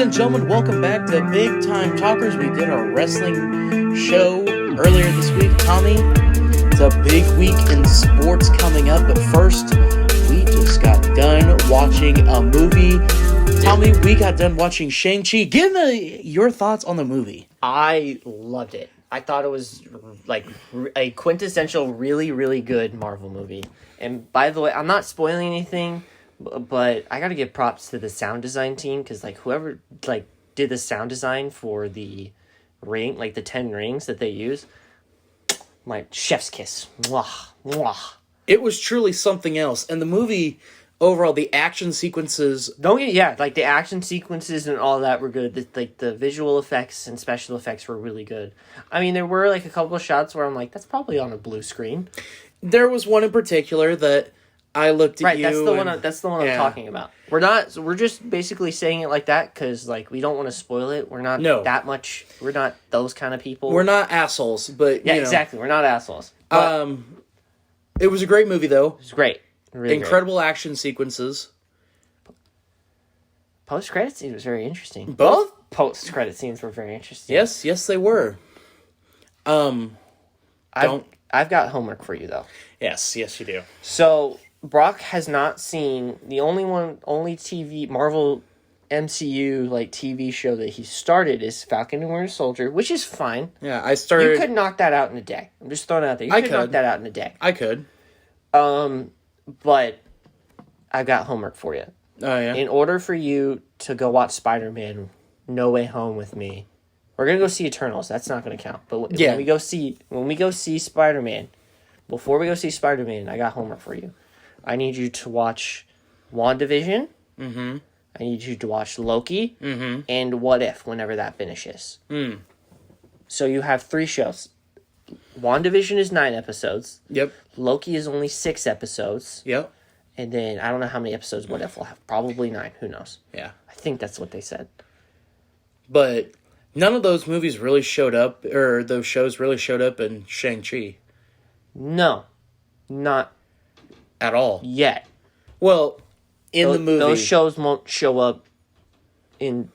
and gentlemen, welcome back to Big Time Talkers. We did our wrestling show earlier this week. Tommy, it's a big week in sports coming up, but first, we just got done watching a movie. Tommy, we got done watching Shang-Chi. Give me your thoughts on the movie. I loved it. I thought it was like a quintessential, really, really good Marvel movie. And by the way, I'm not spoiling anything, but I gotta give props to the sound design team, because like whoever like did the sound design for the ring, like the 10 rings that they use, my chef's kiss. Mwah, mwah. It was truly something else. And the movie, overall, the action sequences... like the action sequences and all that were good. The visual effects and special effects were really good. I mean, there were like a couple of shots where I'm like, that's probably on a blue screen. There was one in particular that I looked at you. Right, that's the one I'm talking about. We're just basically saying it like that because like we don't want to spoil it. We're not we're not those kind of people. We're not assholes, but exactly. We're not assholes. But, it was a great movie though. It was great. Really incredible action sequences. Post-credit scenes was very interesting. Both post-credit scenes were very interesting. Yes, they were. I've got homework for you though. Yes, you do. So Brock has not seen the only TV Marvel MCU like TV show that he started is Falcon and Winter Soldier, which is fine. Yeah, I started. You could knock that out in a day. I'm just throwing it out there. You could knock that out in a day. I could. But I've got homework for you. Oh yeah. In order for you to go watch Spider-Man No Way Home with me, we're gonna go see Eternals. That's not gonna count. But when we go see Spider-Man, before we go see Spider-Man, I got homework for you. I need you to watch WandaVision. Mm-hmm. I need you to watch Loki. Mm-hmm. And What If, whenever that finishes. So you have 3 shows. WandaVision is 9 episodes. Yep. Loki is only 6 episodes. Yep. And then I don't know how many episodes What If will have. Probably 9. Who knows? Yeah. I think that's what they said. But none of those movies really showed up, or those shows really showed up in Shang-Chi. No. Not at all. Yet. Well, in the movie. Those shows won't show up in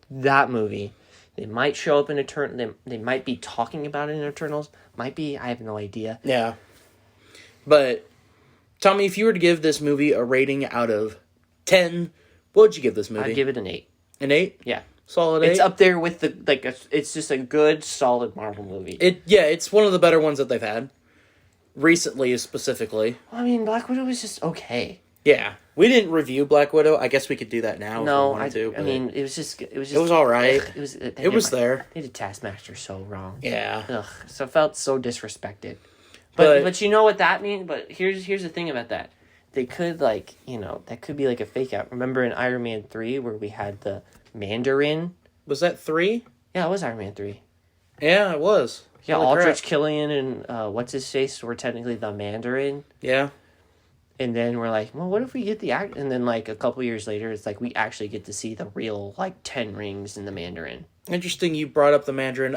that movie. They might show up in Eternals. They might be talking about it in Eternals. Might be. I have no idea. Yeah. But, Tommy, if you were to give this movie a rating out of 10, what would you give this movie? I'd give it an 8. An 8? Yeah. Solid 8? It's up there with it's just a good, solid Marvel movie. It's one of the better ones that they've had. Recently, specifically. I mean, Black Widow was just okay. Yeah. We didn't review Black Widow. I guess we could do that now if we wanted to. I mean, it was all right. It was there. They did Taskmaster so wrong. Yeah. Ugh. So I felt so disrespected. But you know what that means? But here's the thing about that. They could that could be like a fake out. Remember in Iron Man 3 where we had the Mandarin? Was that 3? Yeah, it was Iron Man 3. Yeah, it was. Yeah, Aldrich Killian and what's his face were technically the Mandarin. Yeah. And then we're like, well, what if we get the act? And then like a couple years later, it's like we actually get to see the real 10 rings in the Mandarin. Interesting, you brought up the Mandarin.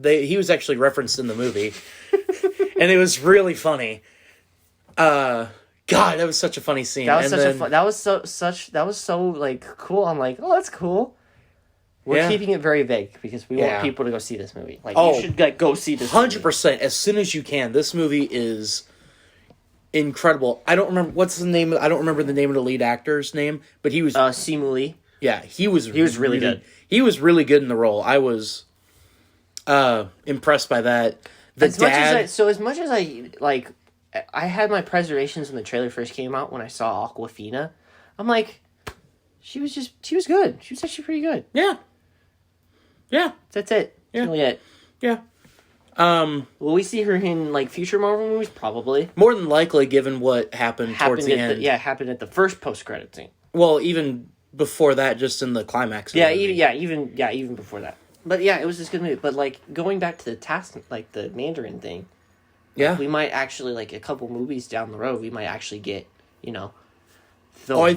He was actually referenced in the movie, and it was really funny. God, that was such a funny scene. That was so cool. I'm like, oh, that's cool. We're keeping it very vague because we want people to go see this movie. You should go see this 100%, as soon as you can. This movie is incredible. I don't remember what's the name. I don't remember the name of the lead actor's name, but he was Simu Lee. Yeah, he was really good. He was really good in the role. I was impressed by that. As much as I had my reservations when the trailer first came out when I saw Awkwafina. I'm like, she was good. She was actually pretty good. Yeah. Yeah. That's it. Yeah. That's really it. Yeah. Will we see her in future Marvel movies? Probably. More than likely, given what happened towards the end. Happened at the first post-credit scene. Well, even before that, just in the climax. Even before that. But yeah, it was just a good movie. But going back to the the Mandarin thing. Yeah. We might actually a couple movies down the road. We might actually get the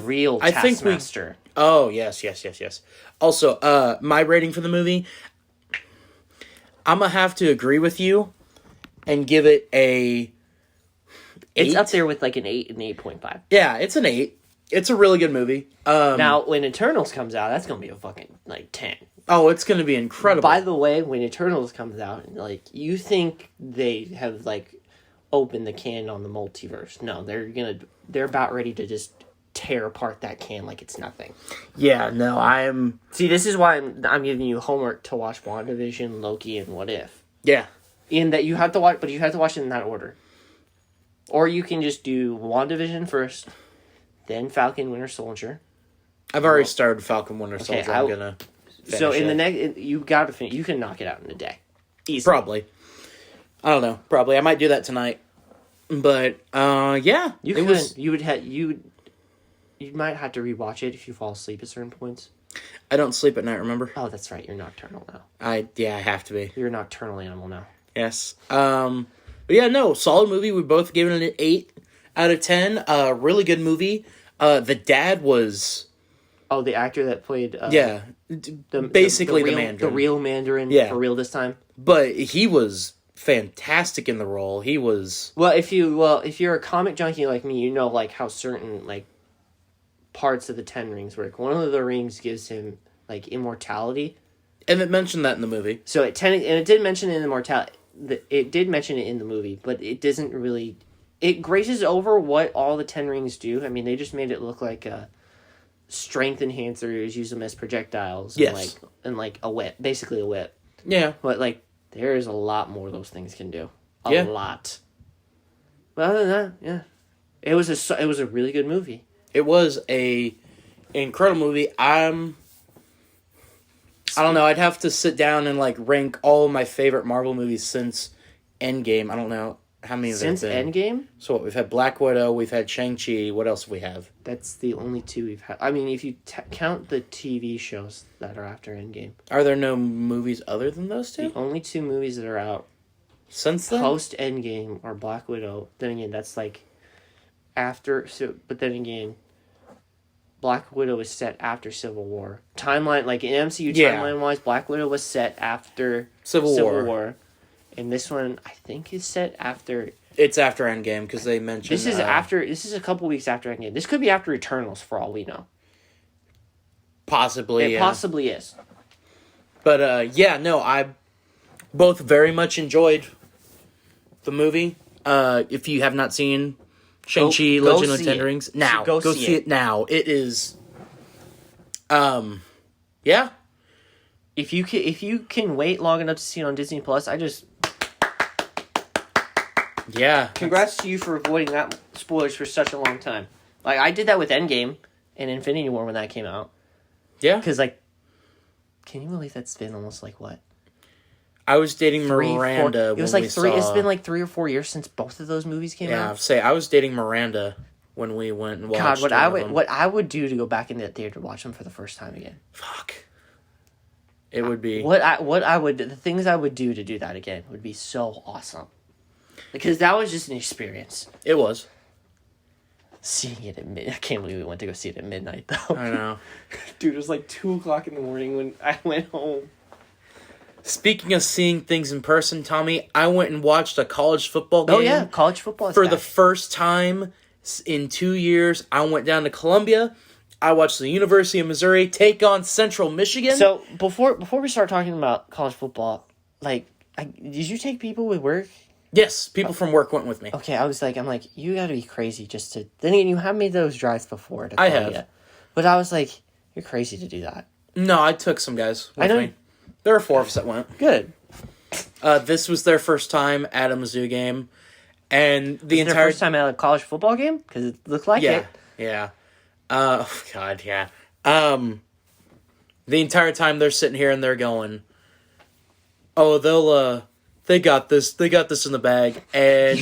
real Taskmaster. Oh yes. Also, my rating for the movie. I'm going to have to agree with you and give it a 8. It's up there with an 8 and 8.5. Yeah, it's an 8. It's a really good movie. Now, when Eternals comes out, that's gonna be a fucking 10. Oh, it's gonna be incredible. By the way, when Eternals comes out, you think they have opened the can on the multiverse? No, they're about ready to just tear apart that can like it's nothing. Yeah, no, I'm... See, this is why I'm giving you homework to watch WandaVision, Loki, and What If. Yeah. In that you have to watch, but you have to watch it in that order. Or you can just do WandaVision first, then Falcon Winter Soldier. I've already started Falcon Winter Soldier. I'm gonna finish so in it. the next, you gotta finish. You can knock it out in a day. Easily. Probably. I don't know. Probably. I might do that tonight. But yeah, you could. You might have to rewatch it if you fall asleep at certain points. I don't sleep at night. Remember? Oh, that's right. You're nocturnal now. I have to be. You're a nocturnal animal now. Yes. But yeah, no, solid movie. We both gave it an 8 out of 10. Really good movie. The dad was... Oh, the actor that played... basically the Mandarin. The real Mandarin for real this time. But he was fantastic in the role. He was... If you're a comic junkie like me, you know how certain parts of the 10 rings work. One of the rings gives him immortality. And it mentioned that in the movie. So it did mention it in immortality. It did mention it in the movie, but it doesn't really... It graces over what all the 10 rings do. I mean, they just made it look like strength enhancers, use them as projectiles. Yes. And a whip. Basically a whip. Yeah. But, there is a lot more those things can do. A lot. But other than that, yeah. It was a really good movie. It was a incredible movie. I don't know. I'd have to sit down and rank all of my favorite Marvel movies since Endgame. I don't know how many of them. Since Endgame? So what, we've had Black Widow, we've had Shang-Chi. What else do we have? That's the only two we've had. I mean, if you count the TV shows that are after Endgame. Are there no movies other than those two? The only two movies that are out since then? Post Endgame are Black Widow. Then again, that's after. So, but then again, Black Widow was set after Civil War. Timeline, in MCU timeline-wise, Black Widow was set after Civil War. And this one, I think, is set after... It's after Endgame, because they mentioned... This is a couple weeks after Endgame. This could be after Eternals, for all we know. Possibly, It possibly is. But, I both very much enjoyed the movie. If you have not seen... Shang-Chi, Legend of the Ten Rings. Now. Go see it now. It is... yeah. If you can wait long enough to see it on Disney Plus, Yeah. Congrats to you for avoiding that spoilers for such a long time. I did that with Endgame and Infinity War when that came out. Yeah. Because, can you believe that's been almost what? I was dating Miranda when we saw... It's been 3 or 4 years since both of those movies came out. Yeah, I was dating Miranda when we went and watched what I would do to go back into that theater to watch them for the first time again. Fuck. It would be... The things I would do to do that again would be so awesome. Because that was just an experience. It was. Seeing it at midnight. I can't believe we went to go see it at midnight, though. I know. Dude, it was 2 o'clock in the morning when I went home. Speaking of seeing things in person, Tommy, I went and watched a college football game. Oh, yeah. College football is for back. the first time in 2 years. I went down to Columbia. I watched the University of Missouri take on Central Michigan. So, before we start talking about college football, did you take people with work? Yes, people from work went with me. Okay, I'm like, you gotta be crazy just to... Then again, you have made those drives before to Columbia. I have. But I was like, you're crazy to do that. No, I took some guys with me. There were 4 of us that went. Good. This was their first time at a Mizzou game. And their first time at a college football game? Because it looked like it. Yeah. Oh, God, yeah. The entire time they're sitting here and they're going, oh, they got this in the bag. And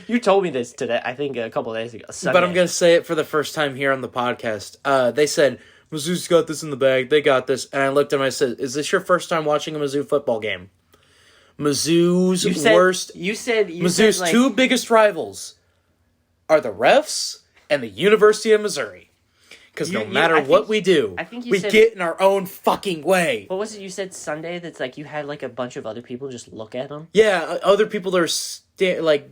you told me this today, I think a couple of days ago. Sunday. But I'm going to say it for the first time here on the podcast. They said, Mizzou's got this in the bag. They got this. And I looked at them and I said, is this your first time watching a Mizzou football game? Mizzou's Mizzou's 2 biggest rivals are the refs and the University of Missouri. Because no matter what we do, we get in our own fucking way. What was it you said Sunday that's you had a bunch of other people just look at them? Yeah, other people that are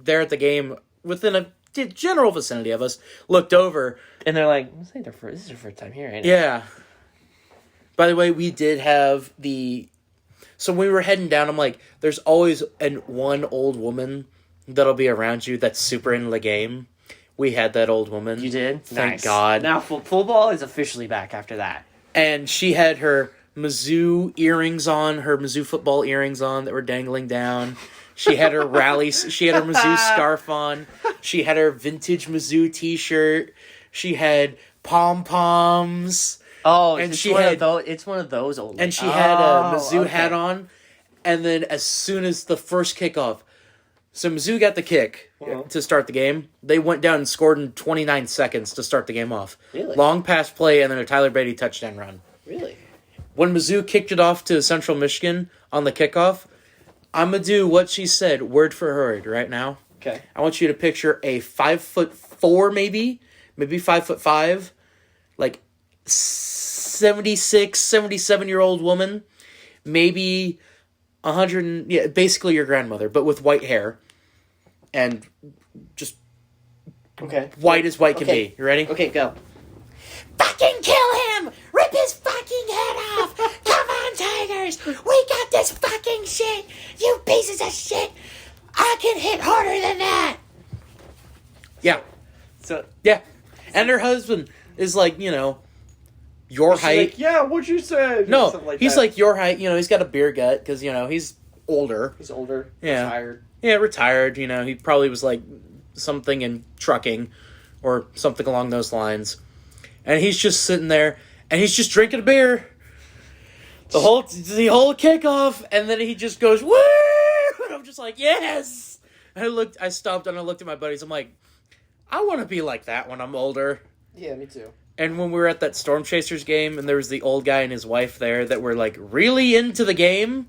there at the game within a the general vicinity of us looked over. And they're like, this is their first time here, ain't it? Yeah. By the way, we did have so when we were heading down, I'm like, there's always one old woman that'll be around you that's super into the game. We had that old woman. You did? Thank Nice. God. Now football is officially back after that. And she had her Mizzou earrings on, her Mizzou football earrings on that were dangling down. She had her she had her Mizzou scarf on. She had her vintage Mizzou t-shirt. She had pom-poms. Oh, and it's she one had of those. It's one of those old. And she had a Mizzou hat on. And then as soon as the first kickoff, so Mizzou got the kick to start the game. They went down and scored in 29 seconds to start the game off. Really? Long pass play and then a Tyler Beatty touchdown run. Really? When Mizzou kicked it off to Central Michigan on the kickoff, I'm going to do what she said, word for word, right now. Okay. I want you to picture a 5'4", maybe 5'5", like 76, 77-year-old woman, maybe 100, yeah, basically your grandmother, but with white hair, and just white as white can be. You ready? Okay, go. Fucking kill him! Rip his fucking head off! Come on, Tigers! We got this fucking shit! You pieces of shit! I can hit harder than that! Yeah. So Yeah. And her husband is like, your height. like, yeah, what you said? No, Like he's that. like your height. He's got a beer gut because, he's older. He's older. Yeah. Retired. Yeah, retired. He probably was like something in trucking or something along those lines. And he's just sitting there and he's just drinking a beer. The whole kickoff, and then he just goes, woo! And I'm just like, yes! And I stopped and I looked at my buddies. I'm like, I want to be like that when I'm older. Yeah, me too. And when we were at that Storm Chasers game, and there was the old guy and his wife there that were like really into the game,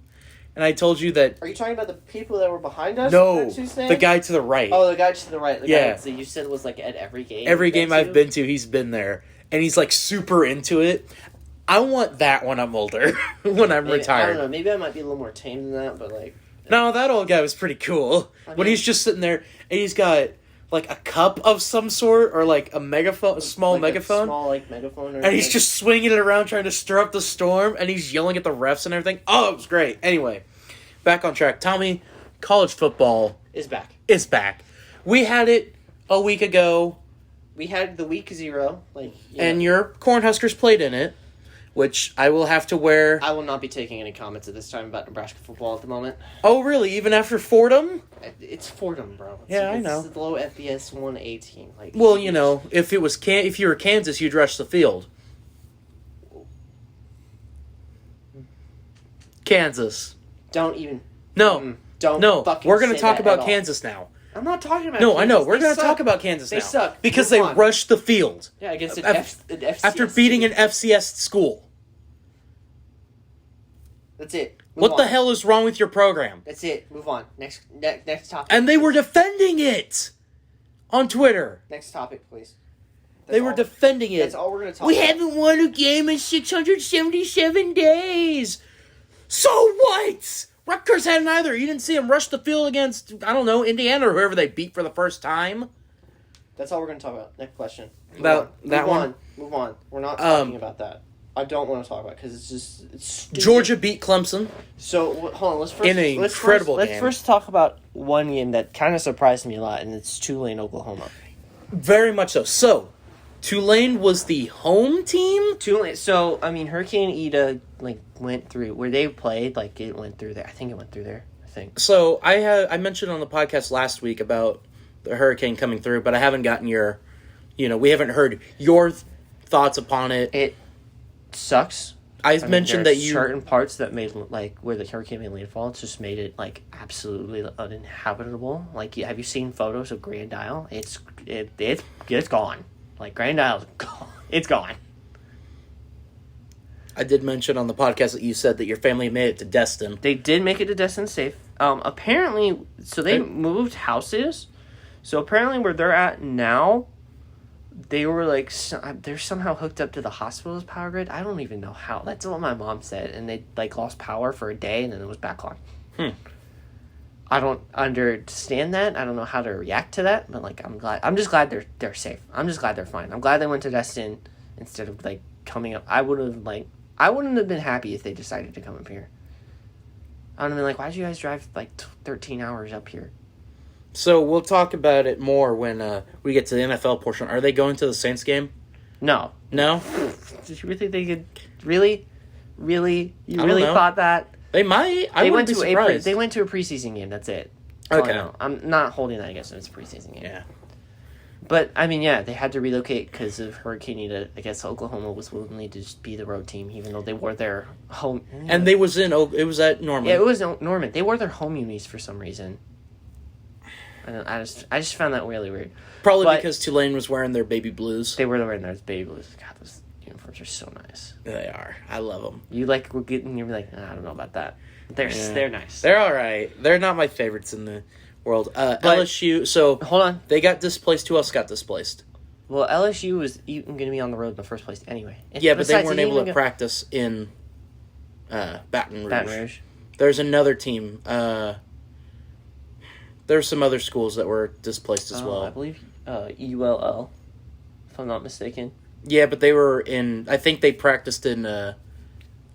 and I told you that. Are you talking about the people that were behind us? No, the guy to the right. Oh, the guy to the right. The Yeah. guy that you said was like at every game. Every game I've been to, he's been there, and he's like super into it. I want that when I'm older, when I'm retired. I don't know. Maybe I might be a little more tame than that, but like. No, that old guy was pretty cool. I mean, when he's just sitting there, and he's got like a cup of some sort, or like a megaphone, a small megaphone. A small like megaphone. And he's just swinging it around trying to stir up the storm, and he's yelling at the refs and everything. Oh, it was great. Anyway, back on track. Tommy, college football is back. It's back. We had it a week ago. We had the week 0. And your Cornhuskers played in it, which I will have to wear. I will not be taking any comments at this time about Nebraska football at the moment. Oh, really? Even after Fordham? It's Fordham, bro. I know. It's the low FBS 1A team. Well, if you were Kansas, you'd rush the field. Kansas. Don't even. No. Don't. No. Fucking We're going to say talk that about at all. Kansas now. I'm not talking about. No, Kansas. I know. We're They going to suck. talk about Kansas now. They suck. Because Move they on. rushed the field. Yeah, against an FCS After beating team. an FCS school. That's it. What the hell is wrong with your program? That's it. Move on. Next topic. And they were defending it on Twitter. Next topic, please. They were defending it. That's all we're going to talk We about. haven't won a game in 677 days. So what? Rutgers hadn't either. You didn't see them rush the field against, I don't know, Indiana or whoever they beat for the first time. That's all we're going to talk about. Next question. Move on. We're not talking about that. I don't want to talk about it because it's stupid. Georgia beat Clemson. So, hold on. Let's first talk about one game that kind of surprised me a lot, and it's Tulane, Oklahoma. Very much so. So, Tulane was the home team? Tulane. So, I mean, Hurricane Ida, went through where they played. It went through there. I think it went through there. So, I mentioned on the podcast last week about the hurricane coming through, but I haven't gotten your, we haven't heard your thoughts upon it. It sucks. I mentioned that certain parts that made where the hurricane made landfall, it just made it absolutely uninhabitable. Have you seen photos of Grand Isle? It's gone. Grand Isle's gone. It's gone. I did mention on the podcast that you said that your family made it to Destin. They did make it to Destin safe. Apparently, so they moved houses. So apparently, where they're at now, they were they're somehow hooked up to the hospital's power grid. I don't even know how. That's what my mom said. And they lost power for a day, and then it was back on. I don't understand that. I don't know how to react to that, but like I'm just glad they're safe. I'm just glad they're fine. I'm glad they went to Destin instead of like coming up. I wouldn't have been happy if they decided to come up here. I would have been like, why'd you guys drive like 13 hours up here? So we'll talk about it more when we get to the NFL portion. Are they going to the Saints game? No. No? Did you really think they could? Really? Really? You I really don't know. thought that? They might. I wouldn't be surprised. They went to a preseason game. That's it. Okay. I'm not holding that against them. It's a preseason game. Yeah. But, I mean, yeah, they had to relocate because of Hurricane Ida. I guess Oklahoma was willing to just be the road team, even though they wore their home... And it was at Norman. Yeah, it was Norman. They wore their home unis for some reason. I just found that really weird. Probably because Tulane was wearing their baby blues. They were wearing their baby blues. God, those uniforms are so nice. They are. I love them. You're like, I don't know about that. They're nice. They're all right. They're not my favorites in the world. LSU, so... Hold on. They got displaced. Who else got displaced? Well, LSU was even going to be on the road in the first place anyway. Yeah, but they weren't able to practice in Baton Rouge. There's another team. There's some other schools that were displaced as well. I believe ULL, if I'm not mistaken. Yeah, but they were in... I think they practiced in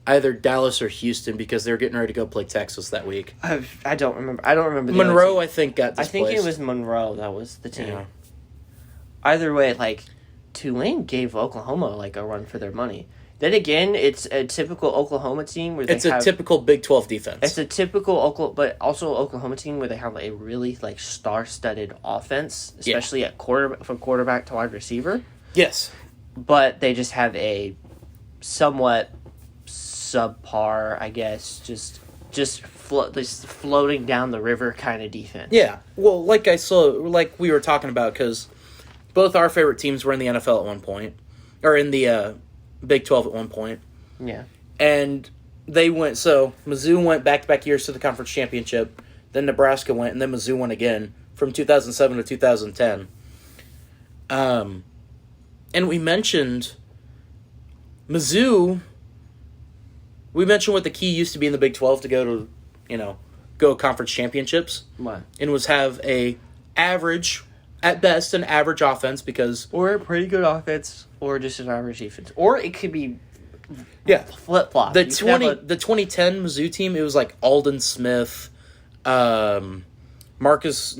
either Dallas or Houston because they were getting ready to go play Texas that week. I don't remember. I don't remember. Monroe, I think, got displaced. I think it was Monroe that was the team. Yeah. Either way, like, Tulane gave Oklahoma, like, a run for their money. Then again, it's a typical Oklahoma team where it's a typical Big 12 defense. It's a typical but also Oklahoma team where they have a really like star-studded offense, especially at from quarterback to wide receiver. Yes, but they just have a somewhat subpar, I guess, just floating down the river kind of defense. Yeah, well, like we were talking about, because both our favorite teams were in the NFL at one point, or in the Big 12 at one point. Yeah. And they went, so Mizzou went back-to-back years to the conference championship, then Nebraska went, and then Mizzou went again from 2007 to 2010. And we mentioned Mizzou, we mentioned what the key used to be in the Big 12 to go to, go conference championships. What? And was have a average, at best, an average offense because... Or a pretty good offense, or just an average defense. Or it could be flip-flop. The 2010 Mizzou team, it was like Alden Smith, not Marcus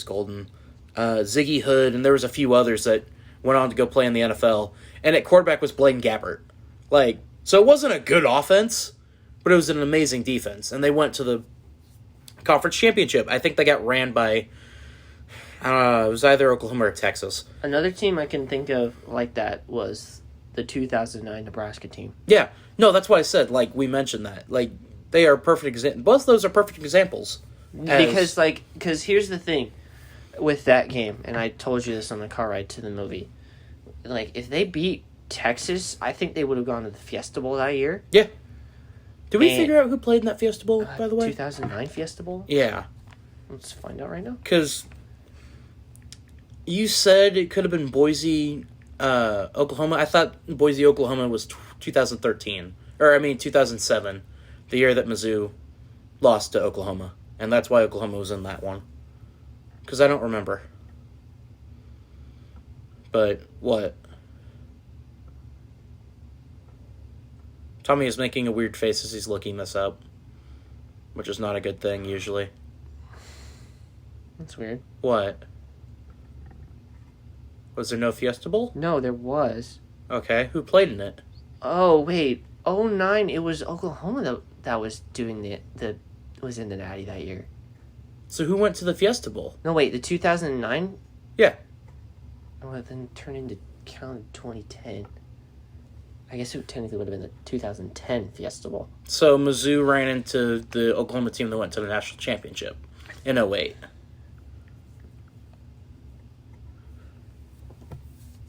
Golden, Ziggy Hood, and there was a few others that went on to go play in the NFL. And at quarterback was Blaine Gabbert. So it wasn't a good offense, but it was an amazing defense. And they went to the conference championship. I think they got ran by... it was either Oklahoma or Texas. Another team I can think of like that was the 2009 Nebraska team. Yeah. No, that's why I said, we mentioned that. They are perfect examples. Both of those are perfect examples. Because here's the thing with that game, and I told you this on the car ride to the movie. If they beat Texas, I think they would have gone to the Fiesta Bowl that year. Yeah. Did we figure out who played in that Fiesta Bowl, by the way? 2009 Fiesta Bowl? Yeah. Let's find out right now. Because... you said it could have been Boise, Oklahoma. I thought Boise, Oklahoma was 2013. 2007. The year that Mizzou lost to Oklahoma. And that's why Oklahoma was in that one. Because I don't remember. But, what? Tommy is making a weird face as he's looking this up. Which is not a good thing, usually. That's weird. What? Was there no Fiesta Bowl? No, there was. Okay, who played in it? Oh, wait. 2009, it was Oklahoma that was doing was in the Natty that year. So who went to the Fiesta Bowl? No, wait, the 2009? Yeah. Oh, it then turned into calendar 2010. I guess it technically would have been the 2010 Fiesta Bowl. So Mizzou ran into the Oklahoma team that went to the national championship in 2008.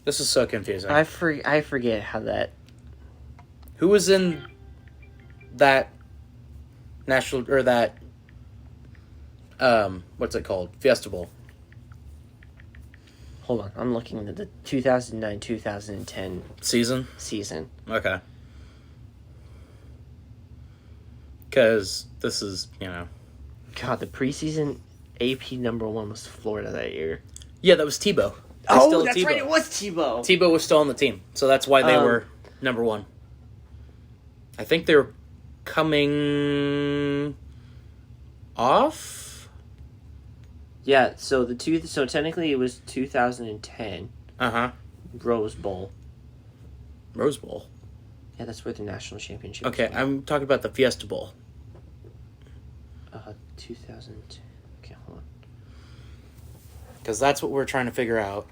This is so confusing. I forget how that... Who was in that national... or that... what's it called? Fiesta Bowl. Hold on. I'm looking at the 2009-2010... Season? Okay. Because this is, God, the preseason AP number 1 was Florida that year. Yeah, that was Tebow. That's right. It was Tebow. Tebow was still on the team, so that's why they were number 1. I think they're coming off. Yeah. So So technically, it was 2010. Rose Bowl. Rose Bowl. Yeah, that's where the national championship. Okay, I'm talking about the Fiesta Bowl. 2010. Okay, hold on. Because that's what we're trying to figure out.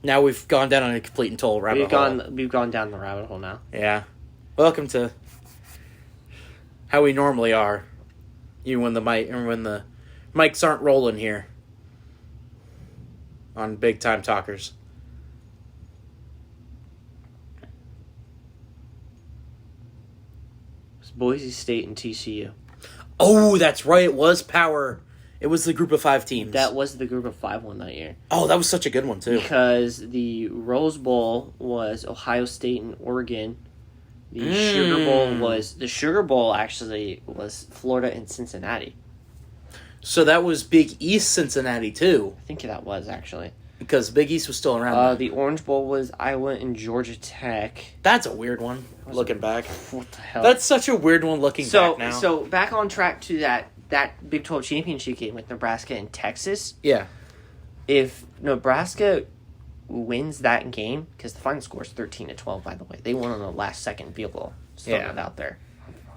Now we've gone down on a complete and total rabbit hole. We've gone down the rabbit hole now. Yeah. Welcome to how we normally are. Even when the mics aren't rolling here. On Big Time Talkers. It's Boise State and TCU. Oh, that's right. It was Power. It was the group of 5 teams. That was the group of 5 one that year. Oh, that was such a good one, too. Because the Rose Bowl was Ohio State and Oregon. The Sugar Bowl actually was Florida and Cincinnati. So that was Big East Cincinnati, too. I think that was, actually. Because Big East was still around. The Orange Bowl was Iowa and Georgia Tech. That's a weird one, looking back. What the hell? That's such a weird one looking back now. So back on track to that Big 12 championship game with Nebraska and Texas. Yeah. If Nebraska wins that game, because the final score is 13-12, by the way. They won on the last second field goal. Just throwing it out there.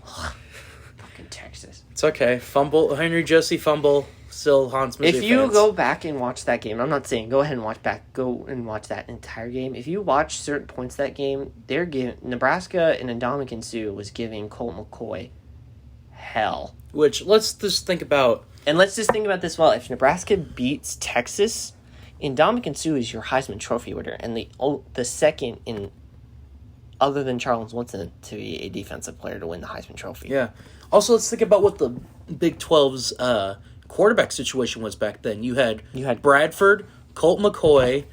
Fucking Texas. It's okay. Fumble. Henry Josie fumble. Still haunts me. If you go back and watch that game, I'm not saying go ahead and go and watch that entire game. If you watch certain points of that game, they're giving Nebraska and Ndamukong Suh was giving Colt McCoy hell. Which let's just think about. And let's just think about this well. If Nebraska beats Texas, Ndamukong Suh is your Heisman Trophy winner and the second in other than Charles Woodson to be a defensive player to win the Heisman Trophy. Yeah. Also, let's think about what the Big 12's quarterback situation was back then. You had Bradford, Colt McCoy,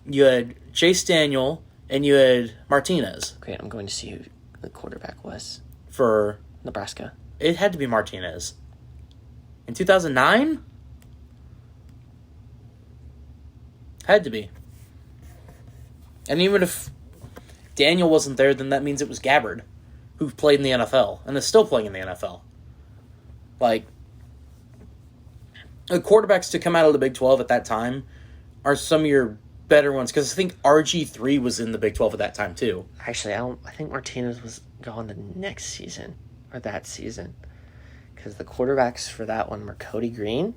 you had Chase Daniel, and you had Martinez. Okay, I'm going to see who the quarterback was for Nebraska. It had to be Martinez. In 2009? Had to be. And even if Daniel wasn't there, then that means it was Gabbard, who played in the NFL and is still playing in the NFL. Like, the quarterbacks to come out of the Big 12 at that time are some of your better ones, because I think RG3 was in the Big 12 at that time, too. Actually, I think Martinez was gone the next season, or that season, because the quarterbacks for that one were Cody Green.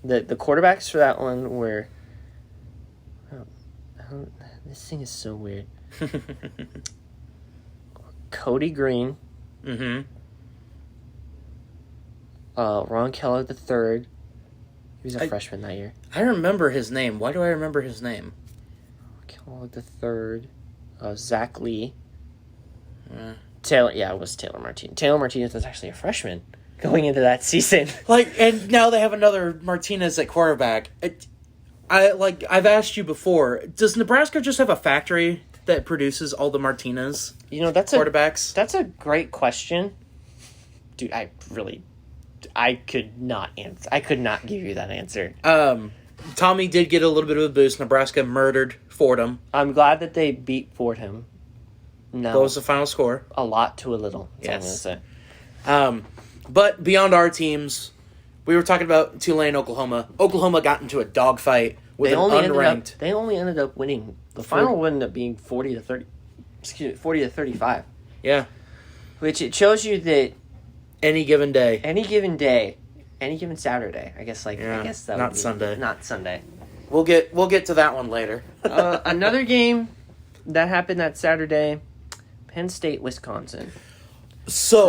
The quarterbacks for that one were... this thing is so weird. Cody Green. Mm-hmm. Ron Keller III. He was a freshman that year. I remember his name. Why do I remember his name? Keller III. Zach Lee. Taylor. Yeah, it was Taylor Martinez. Taylor Martinez was actually a freshman going into that season. And now they have another Martinez at quarterback. I've asked you before. Does Nebraska just have a factory that produces all the Martinez? That's quarterbacks. That's a great question, dude. I could not answer. I could not give you that answer. Tommy did get a little bit of a boost. Nebraska murdered Fordham. I'm glad that they beat Fordham. No, what was the final score? A lot to a little. Yes. All I'm gonna say. But beyond our teams, we were talking about Tulane, Oklahoma. Oklahoma got into a dogfight with an unranked. They only ended up winning. The final would end up being 40-30. 40-35. Yeah. Which it shows you that any given day, any given Saturday, I guess. I guess that not Sunday. Not Sunday. We'll get to that one later. Another game that happened that Saturday, Penn State, Wisconsin. So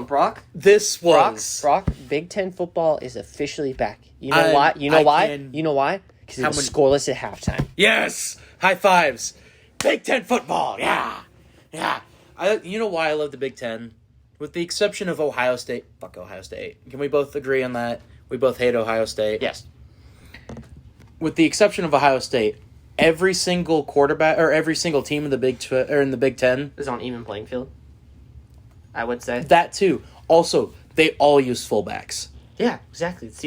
Brock. This was Brock. Big Ten football is officially back. You know why? You know why? Because it was scoreless at halftime. Yes, high fives. Big Ten football. Yeah. You know why I love the Big Ten? With the exception of Ohio State. Fuck Ohio State. Can we both agree on that? We both hate Ohio State. Yes. With the exception of Ohio State, every single quarterback or every single team in the Big Ten is on even playing field. I would say that too. Also, they all use fullbacks. Yeah, exactly. It's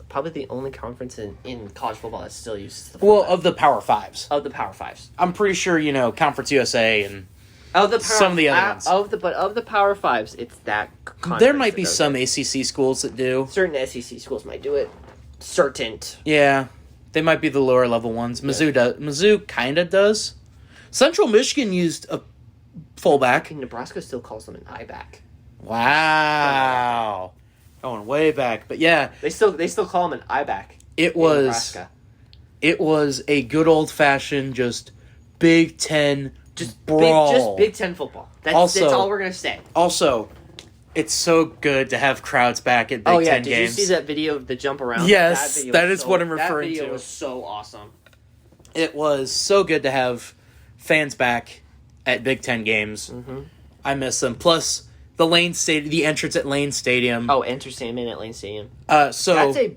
probably the only conference in college football that still uses the Well, fullback. of the Power Fives. Of the Power Fives. I'm pretty sure, Conference USA and Of the some of the other ones. Of the Power Fives, it's that conference. There might be that does some it. ACC schools that do. Certain SEC schools might do it. Certain. Yeah, they might be the lower level ones. Mizzou kind of does. Central Michigan used a fullback. Nebraska still calls them an I-back. Wow. Going way back. But yeah. They still call them an I-back. It was a good old-fashioned just Big Ten brawl. Big Ten football. That's all we're going to say. Also, it's so good to have crowds back at Big Ten games. Did you see that video of the jump around? Yes, that is what I'm referring to. That video was so awesome. It was so good to have fans back at Big Ten games. Mm-hmm. I miss them. Plus, the entrance at Lane Stadium. Oh, entertainment at Lane Stadium. So that's a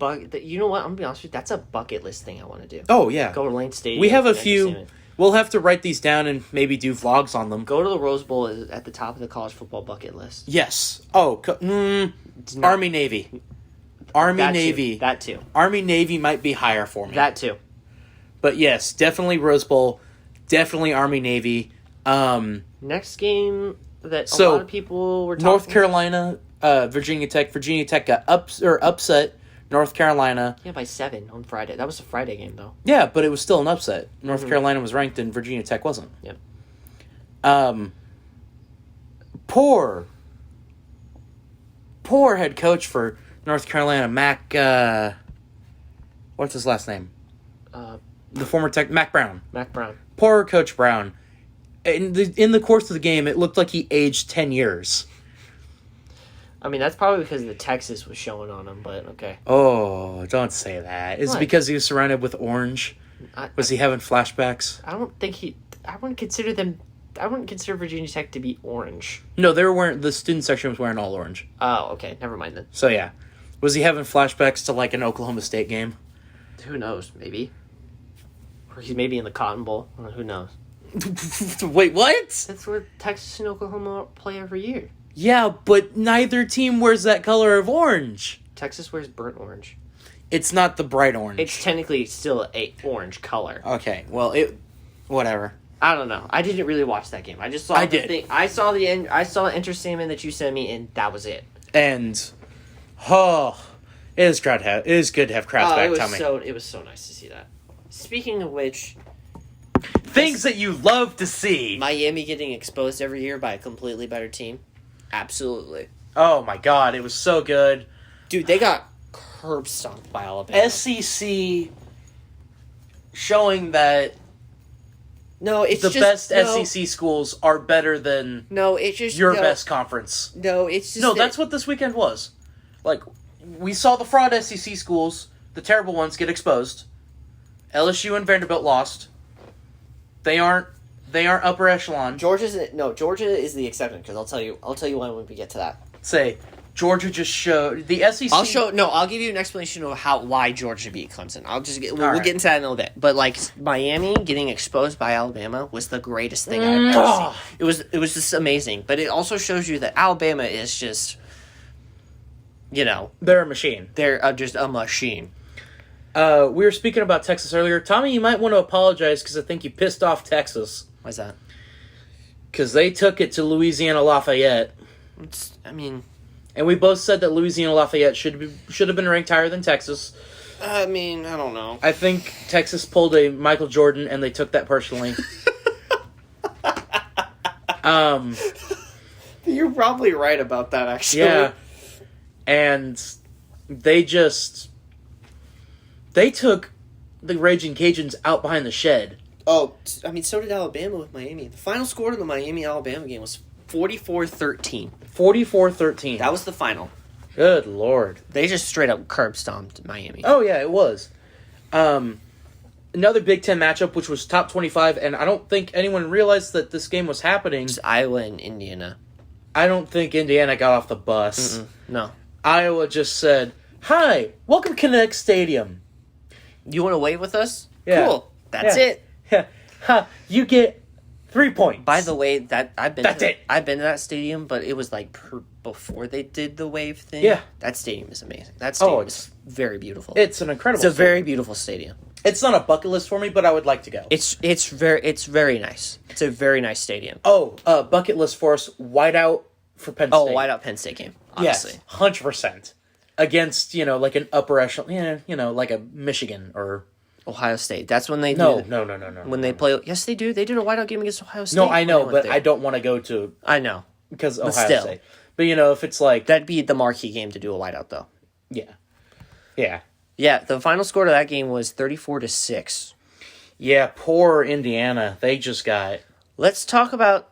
you know what? I'm gonna be honest with you. That's a bucket list thing I want to do. Oh yeah, go to Lane Stadium. We have a few. We'll have to write these down and maybe do vlogs on them. Go to the Rose Bowl is at the top of the college football bucket list. Yes. Oh, Army Navy. Navy. That too. Army Navy might be higher for me. That too. But yes, definitely Rose Bowl. Definitely Army Navy. Next game that a lot of people were talking North Carolina, Virginia Tech. Virginia Tech got upset North Carolina. Yeah, by 7 on Friday. That was a Friday game, though. Yeah, but it was still an upset. North Carolina was ranked and Virginia Tech wasn't. Yep. Poor head coach for North Carolina, Mac. What's his last name? The former Mac Brown. Mac Brown. Poor Coach Brown. In the course of the game, it looked like he aged 10 years. I mean, that's probably because the Texas was showing on him, but okay. Oh, don't say that. Is it because he was surrounded with orange? Was he having flashbacks? I wouldn't consider Virginia Tech to be orange. No, the student section was wearing all orange. Oh, okay. Never mind then. So, yeah. Was he having flashbacks to, like, an Oklahoma State game? Who knows? Maybe. Or he's maybe in the Cotton Bowl. Who knows? Wait, what? That's where Texas and Oklahoma play every year. Yeah, but neither team wears that color of orange. Texas wears burnt orange. It's not the bright orange. It's technically still a orange color. Okay, well, whatever. I don't know. I didn't really watch that game. I just saw the thing. I saw the entertainment that you sent me, and that was it. And, it is good to have crowds back, Tommy. It was so nice to see that. Speaking of which... Things that you love to see. Miami getting exposed every year by a completely better team. Absolutely. Oh my god, it was so good. Dude, they got curb stomped by Alabama. SEC showing that the best SEC schools are better than your best conference. No, it's just... No, that's what this weekend was. Like, we saw the fraud SEC schools, the terrible ones, get exposed. LSU and Vanderbilt lost. They aren't upper echelon. Georgia is the exception, because I'll tell you why when we get to that. Say, Georgia just showed the SEC. I'll give you an explanation of why Georgia beat Clemson. We'll get into that in a little bit. But like Miami getting exposed by Alabama was the greatest thing I've ever seen. It was just amazing. But it also shows you that Alabama is just, they're a machine. They're just a machine. We were speaking about Texas earlier. Tommy, you might want to apologize because I think you pissed off Texas. Why's that? Because they took it to Louisiana Lafayette. And we both said that Louisiana Lafayette should have been ranked higher than Texas. I don't know. I think Texas pulled a Michael Jordan, and they took that personally. You're probably right about that, actually. Yeah. And they took the Raging Cajuns out behind the shed. Oh, so did Alabama with Miami. The final score of the Miami-Alabama game was 44-13. 44-13. That was the final. Good Lord. They just straight up curb stomped Miami. Oh, yeah, it was. Another Big Ten matchup, which was top 25, and I don't think anyone realized that this game was happening. It's Iowa and Indiana. I don't think Indiana got off the bus. No. Iowa just said, "Hi, welcome to Kinnick Stadium. You want to wave with us? Yeah. Cool. That's it. Yeah. You get 3 points. By the way, I've been to that stadium, but it was like before they did the wave thing. Yeah. That stadium is amazing. That stadium is very beautiful. It's an incredible It's a very beautiful stadium. It's not a bucket list for me, but I would like to go. It's very nice. It's a very nice stadium. Oh, bucket list for us, whiteout for Penn State. Oh, whiteout Penn State game, obviously. Yes, 100%. Against, like an upper echelon, like a Michigan or... Ohio State. That's when they No. When they play... Yes, they do. They did a whiteout game against Ohio State. No, I know, but I don't want to go to... I know. Because Ohio State. But, if it's like... That'd be the marquee game to do a whiteout, though. Yeah. Yeah. Yeah, the final score to that game was 34-6. Yeah, poor Indiana. They just got... Let's talk about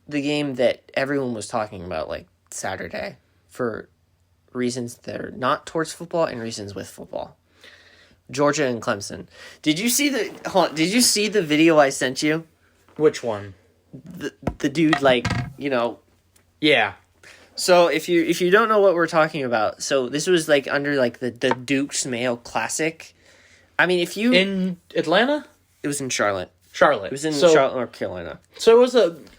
the game that everyone was talking about, like, Saturday, for reasons that are not towards football and reasons with football. Georgia and Clemson. Did you see the video I sent you? Which one? The dude, Yeah. So if you don't know what we're talking about, so this was like under like the Duke's Mayo Classic. I mean, in Atlanta? It was in Charlotte. It was in Charlotte, North Carolina. So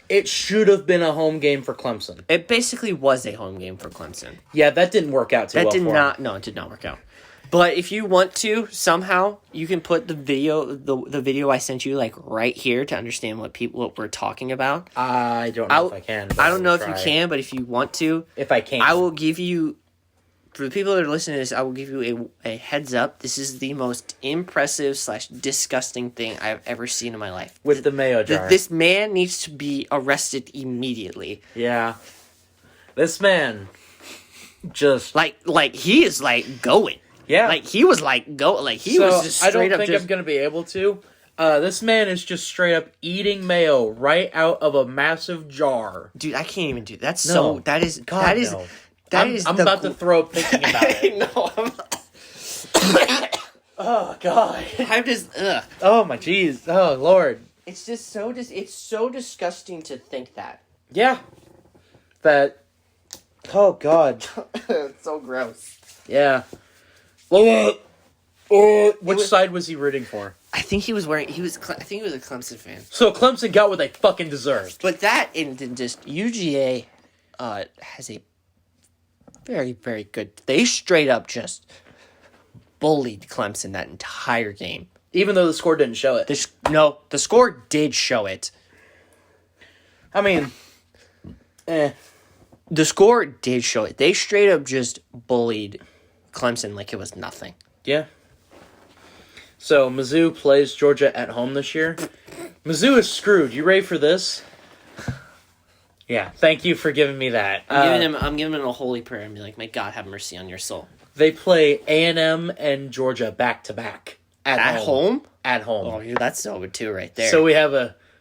it should have been a home game for Clemson. It basically was a home game for Clemson. Yeah, that didn't work out too well. It did not work out. But if you want to, somehow, you can put the video I sent you, like, right here to understand what we're talking about. I don't know if I can. I don't know if you can, but if you want to... If I can. I will give you... For the people that are listening to this, I will give you a heads up. This is the most impressive / disgusting thing I've ever seen in my life. With the mayo jar. This man needs to be arrested immediately. Yeah. This man just... Like he is, like, going. Yeah. Like, he was, like, go. Like, he was just straight up I don't think I'm going to be able to. This man is just straight up eating mayo right out of a massive jar. Dude, I can't even do that. That's no. so... That is... God, that is... no. I'm about to throw up thinking about it. No, I'm not. Oh, God. I'm just... Ugh. Oh, my jeez. Oh, Lord. It's just so... It's so disgusting to think that. Yeah. That... Oh, God. It's so gross. Yeah. Which side was he rooting for? I think he was wearing... I think he was a Clemson fan. So Clemson got what they fucking deserved. But that... And just... UGA has a very, very good... They straight up just bullied Clemson that entire game. Even though the score didn't show it. The score did show it. I mean... The score did show it. They straight up just bullied Clemson like it was nothing. Yeah. So, Mizzou plays Georgia at home this year. Mizzou is screwed. You ready for this? Yeah, thank you for giving me that. I'm giving him a holy prayer and be like, may God have mercy on your soul. They play A&M and Georgia back-to-back. At home? At home. Oh, that's so good too right there. So we have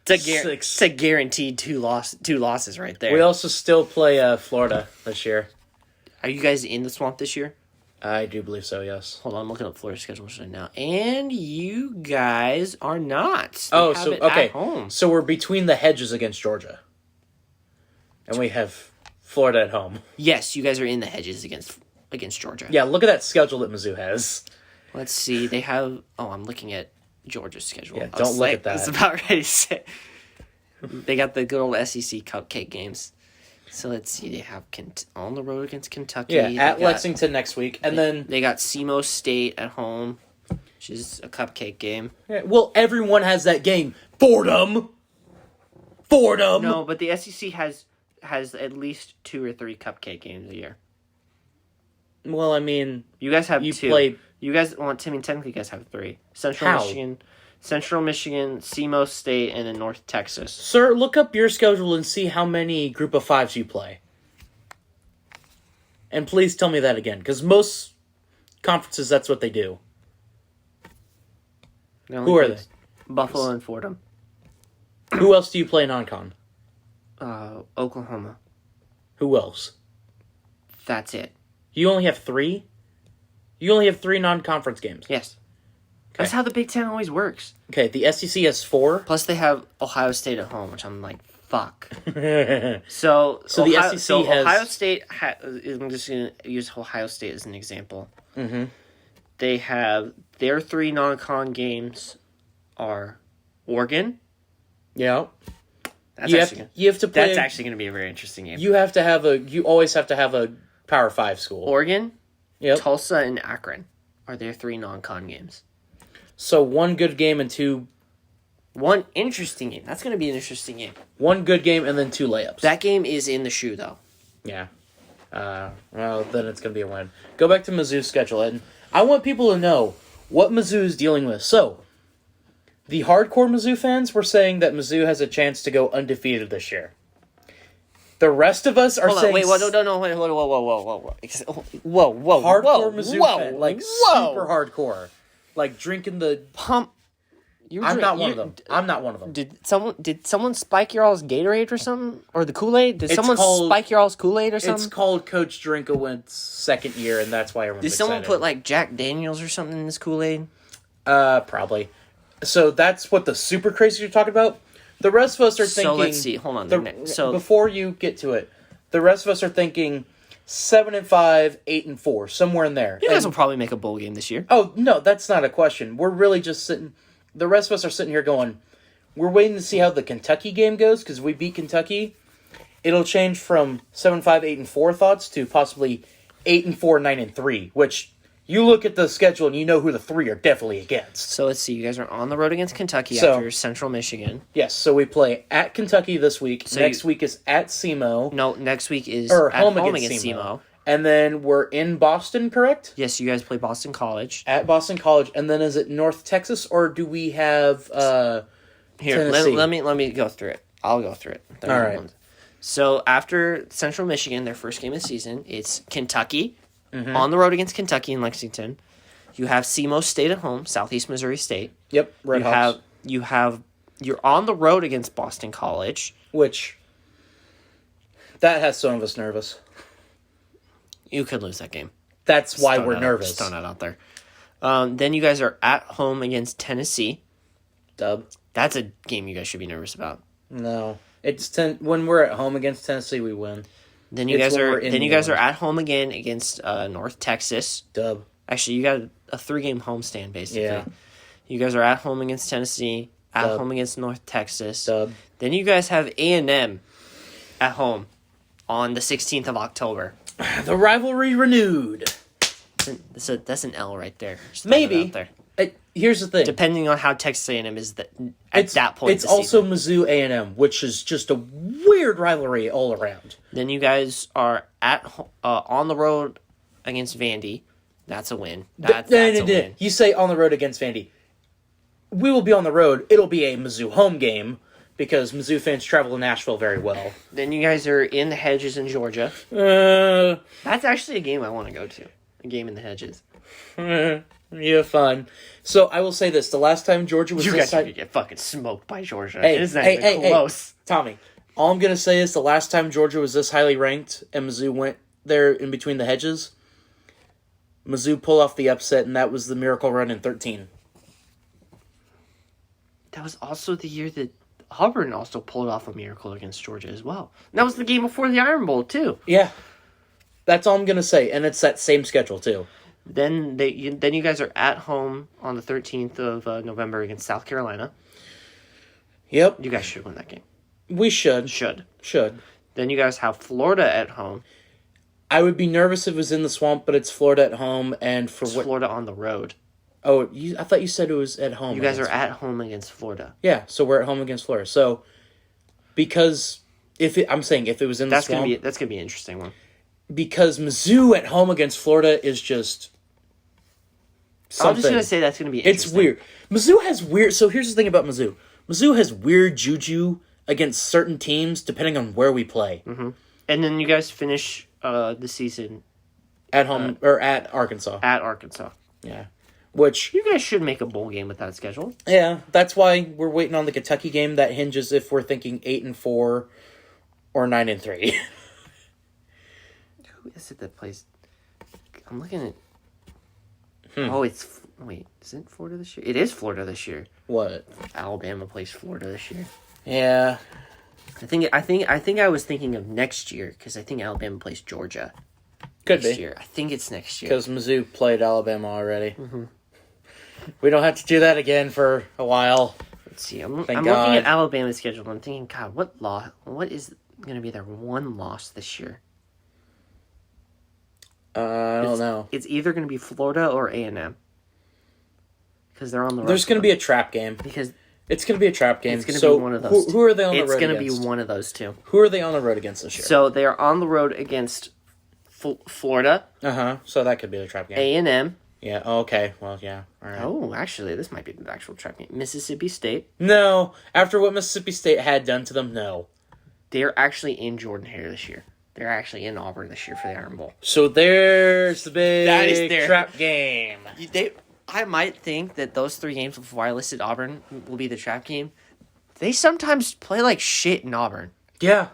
it's a guaranteed two losses right there. We also still play Florida this year. Are you guys in the swamp this year? I do believe so, yes. Hold on, I'm looking up Florida's schedule right now. And you guys are not. Okay. At home. So we're between the hedges against Georgia. And we have Florida at home. Yes, you guys are in the hedges against Georgia. Yeah, look at that schedule that Mizzou has. Let's see. They have... Oh, I'm looking at Georgia's schedule. Yeah, don't look at that. I was about ready to say... They got the good old SEC cupcake games. So let's see. They have on the road against Kentucky. Yeah, at Lexington next week. And then... They got SEMO State at home, which is a cupcake game. Yeah, well, everyone has that game. Fordham! No, but the SEC has at least 2 or 3 cupcake games a year. Well, I mean... You guys have 2. You guys want... I mean, technically you guys have 3. Central Michigan, SEMO State, and then North Texas. Sir, look up your schedule and see how many Group of Fives you play. And please tell me that again, because most conferences, that's what they do. Who are they? Buffalo and Fordham. Who else do you play non-con? Oklahoma. Who else? That's it. You only have 3? You only have 3 non-conference games? Yes. That's how the Big Ten always works. Okay, the SEC has 4. Plus they have Ohio State at home, which I'm like, fuck. So the SEC has... Ohio State... I'm just going to use Ohio State as an example. Mm-hmm. They have... Their 3 non-con games are Oregon. Yeah. You have to play. That's actually going to be a very interesting game. You always have to have a Power 5 school. Oregon, Yep. Tulsa, and Akron are their 3 non-con games. So 1 good game and 2... 1 interesting game. That's going to be an interesting game. 1 good game and then 2 layups. That game is in the shoe, though. Yeah. Well, then it's going to be a win. Go back to Mizzou's schedule, and I want people to know what Mizzou is dealing with. So, the hardcore Mizzou fans were saying that Mizzou has a chance to go undefeated this year. The rest of us are saying... Wait, whoa, whoa. Hardcore Mizzou fan, like whoa. super hardcore. Like drinking the... Pump. I'm not one of them. Did someone spike your all's Gatorade or something? Or the Kool-Aid? Did someone spike your all's Kool-Aid or something? It's called Coach Drinkowit's second year, and that's why everyone's Did someone excited. put like Jack Daniels or something in this Kool-Aid? Probably. So that's what the super crazy you're talking about. The rest of us are thinking... So let's see. Hold on. Before you get to it, the rest of us are thinking 7-5, 8-4, somewhere in there. You guys will probably make a bowl game this year. Oh, no, that's not a question. We're really just sitting... The rest of us are sitting here going, we're waiting to see how the Kentucky game goes, because we beat Kentucky. It'll change from 7-5, 8-4 thoughts to possibly 8-4, 9-3, which you look at the schedule and you know who the 3 are definitely against. So let's see. You guys are on the road against Kentucky after Central Michigan. Yes, so we play at Kentucky this week. So next week is at SEMO. No, next week is at home against SEMO. And then we're in Boston, correct? Yes, you guys play Boston College. At Boston College. And then is it North Texas, or do we have Here, Tennessee? let me go through it. I'll go through it. All right. So after Central Michigan, their first game of the season, it's Kentucky, on the road against Kentucky in Lexington. You have SEMO State at home, Southeast Missouri State. Yep, Redhawks. You're on the road against Boston College. Which, that has some of us nervous. You could lose that game. That's why we're nervous. Just throwing that out there. Then you guys are at home against Tennessee. Dub. That's a game you guys should be nervous about. No. When we're at home against Tennessee, we win. Then you guys are at home again against North Texas. Dub. Actually, you got a 3-game homestand, basically. Yeah. You guys are at home against Tennessee, at home against North Texas. Dub. Then you guys have A&M at home on the 16th of October. The rivalry renewed. That's an L right there. Maybe. Here's the thing. Depending on how Texas A&M is at that point. It's also Mizzou A&M, which is just a weird rivalry all around. Then you guys are on the road against Vandy. That's a win. That's a win. You say on the road against Vandy. We will be on the road. It'll be a Mizzou home game, because Mizzou fans travel to Nashville very well. Then you guys are in the Hedges in Georgia. That's actually a game I want to go to. A game in the Hedges. You have fun. So I will say this: the last time Georgia was you guys are gonna get fucking smoked by Georgia. Hey, it's not even close. Tommy, all I'm gonna say is the last time Georgia was this highly ranked and Mizzou went there in between the hedges, Mizzou pulled off the upset, and that was the Miracle Run in 13. That was also the year that Auburn also pulled off a miracle against Georgia as well. And that was the game before the Iron Bowl, too. Yeah. That's all I'm going to say. And it's that same schedule, too. Then you guys are at home on the 13th of November against South Carolina. Yep. You guys should win that game. We should. Should. Then you guys have Florida at home. I would be nervous if it was in the swamp, but it's Florida at home. And for Florida on the road. Oh, I thought you said it was at home. You guys are at home against Florida. Yeah, so we're at home against Florida. So, because I'm saying if it was in the swamp, that's gonna be an interesting one. Because Mizzou at home against Florida is just something. I'm just gonna say that's gonna be interesting. It's weird. Mizzou has weird. So here's the thing about Mizzou. Mizzou has weird juju against certain teams depending on where we play. Mm-hmm. And then you guys finish the season at home or at Arkansas. At Arkansas. Yeah. Which you guys should make a bowl game with that schedule. Yeah, that's why we're waiting on the Kentucky game. That hinges if we're thinking 8-4 or 9-3. Who is it that plays? I'm looking at. Oh, is it Florida this year? It is Florida this year. What? Alabama plays Florida this year. Yeah. I think I was thinking of next year because I think Alabama plays Georgia. Could next be. year. I think it's next year because Mizzou played Alabama already. Mm-hmm. We don't have to do that again for a while. Let's see. I'm Thank looking God. at Alabama's schedule. And I'm thinking, God, what is going to be their one loss this year? I don't know. It's either going to be Florida or A&M. Because they're on the road. There's going to be a trap game. Because it's going to be a trap game. it's going to be one of those. Who are they on the road against? It's going to be one of those two. Who are they on the road against this year? So they are on the road against Florida. So that could be the trap game. A&M. Yeah. Okay. Well, yeah. All right. Oh, actually, this might be the actual trap game. Mississippi State. No. After what Mississippi State had done to them, no. They're actually in Jordan-Hare this year. They're actually in Auburn this year for the Iron Bowl. So there's the That is big their trap game. I might think that those 3 games before I listed Auburn will be the trap game. They sometimes play like shit in Auburn. Yeah.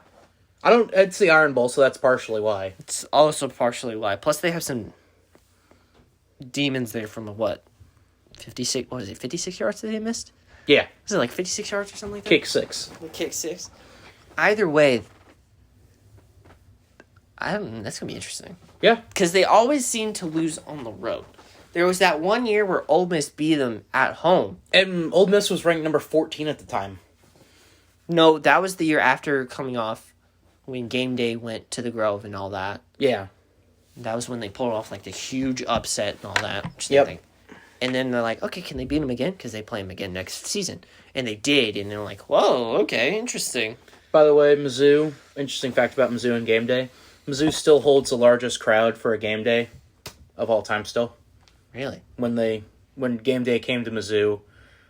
It's the Iron Bowl, so that's partially why. It's also partially why. Plus, they have some demons there from 56, what is it, 56 yards that they missed? Yeah. Was it like 56 yards or something like that? Kick 6. Kick 6. Either way, that's going to be interesting. Yeah. Because they always seem to lose on the road. There was that one year where Ole Miss beat them at home. And Ole Miss was ranked number 14 at the time. No, that was the year after coming off when game day went to the Grove and all that. Yeah. That was when they pulled off like the huge upset and all that. Yep. And then they're like, okay, can they beat them again? Because they play them again next season. And they did. And they're like, whoa, okay, interesting. By the way, Mizzou, interesting fact about Mizzou and game day. Mizzou still holds the largest crowd for a game day of all time still. Really? When game day came to Mizzou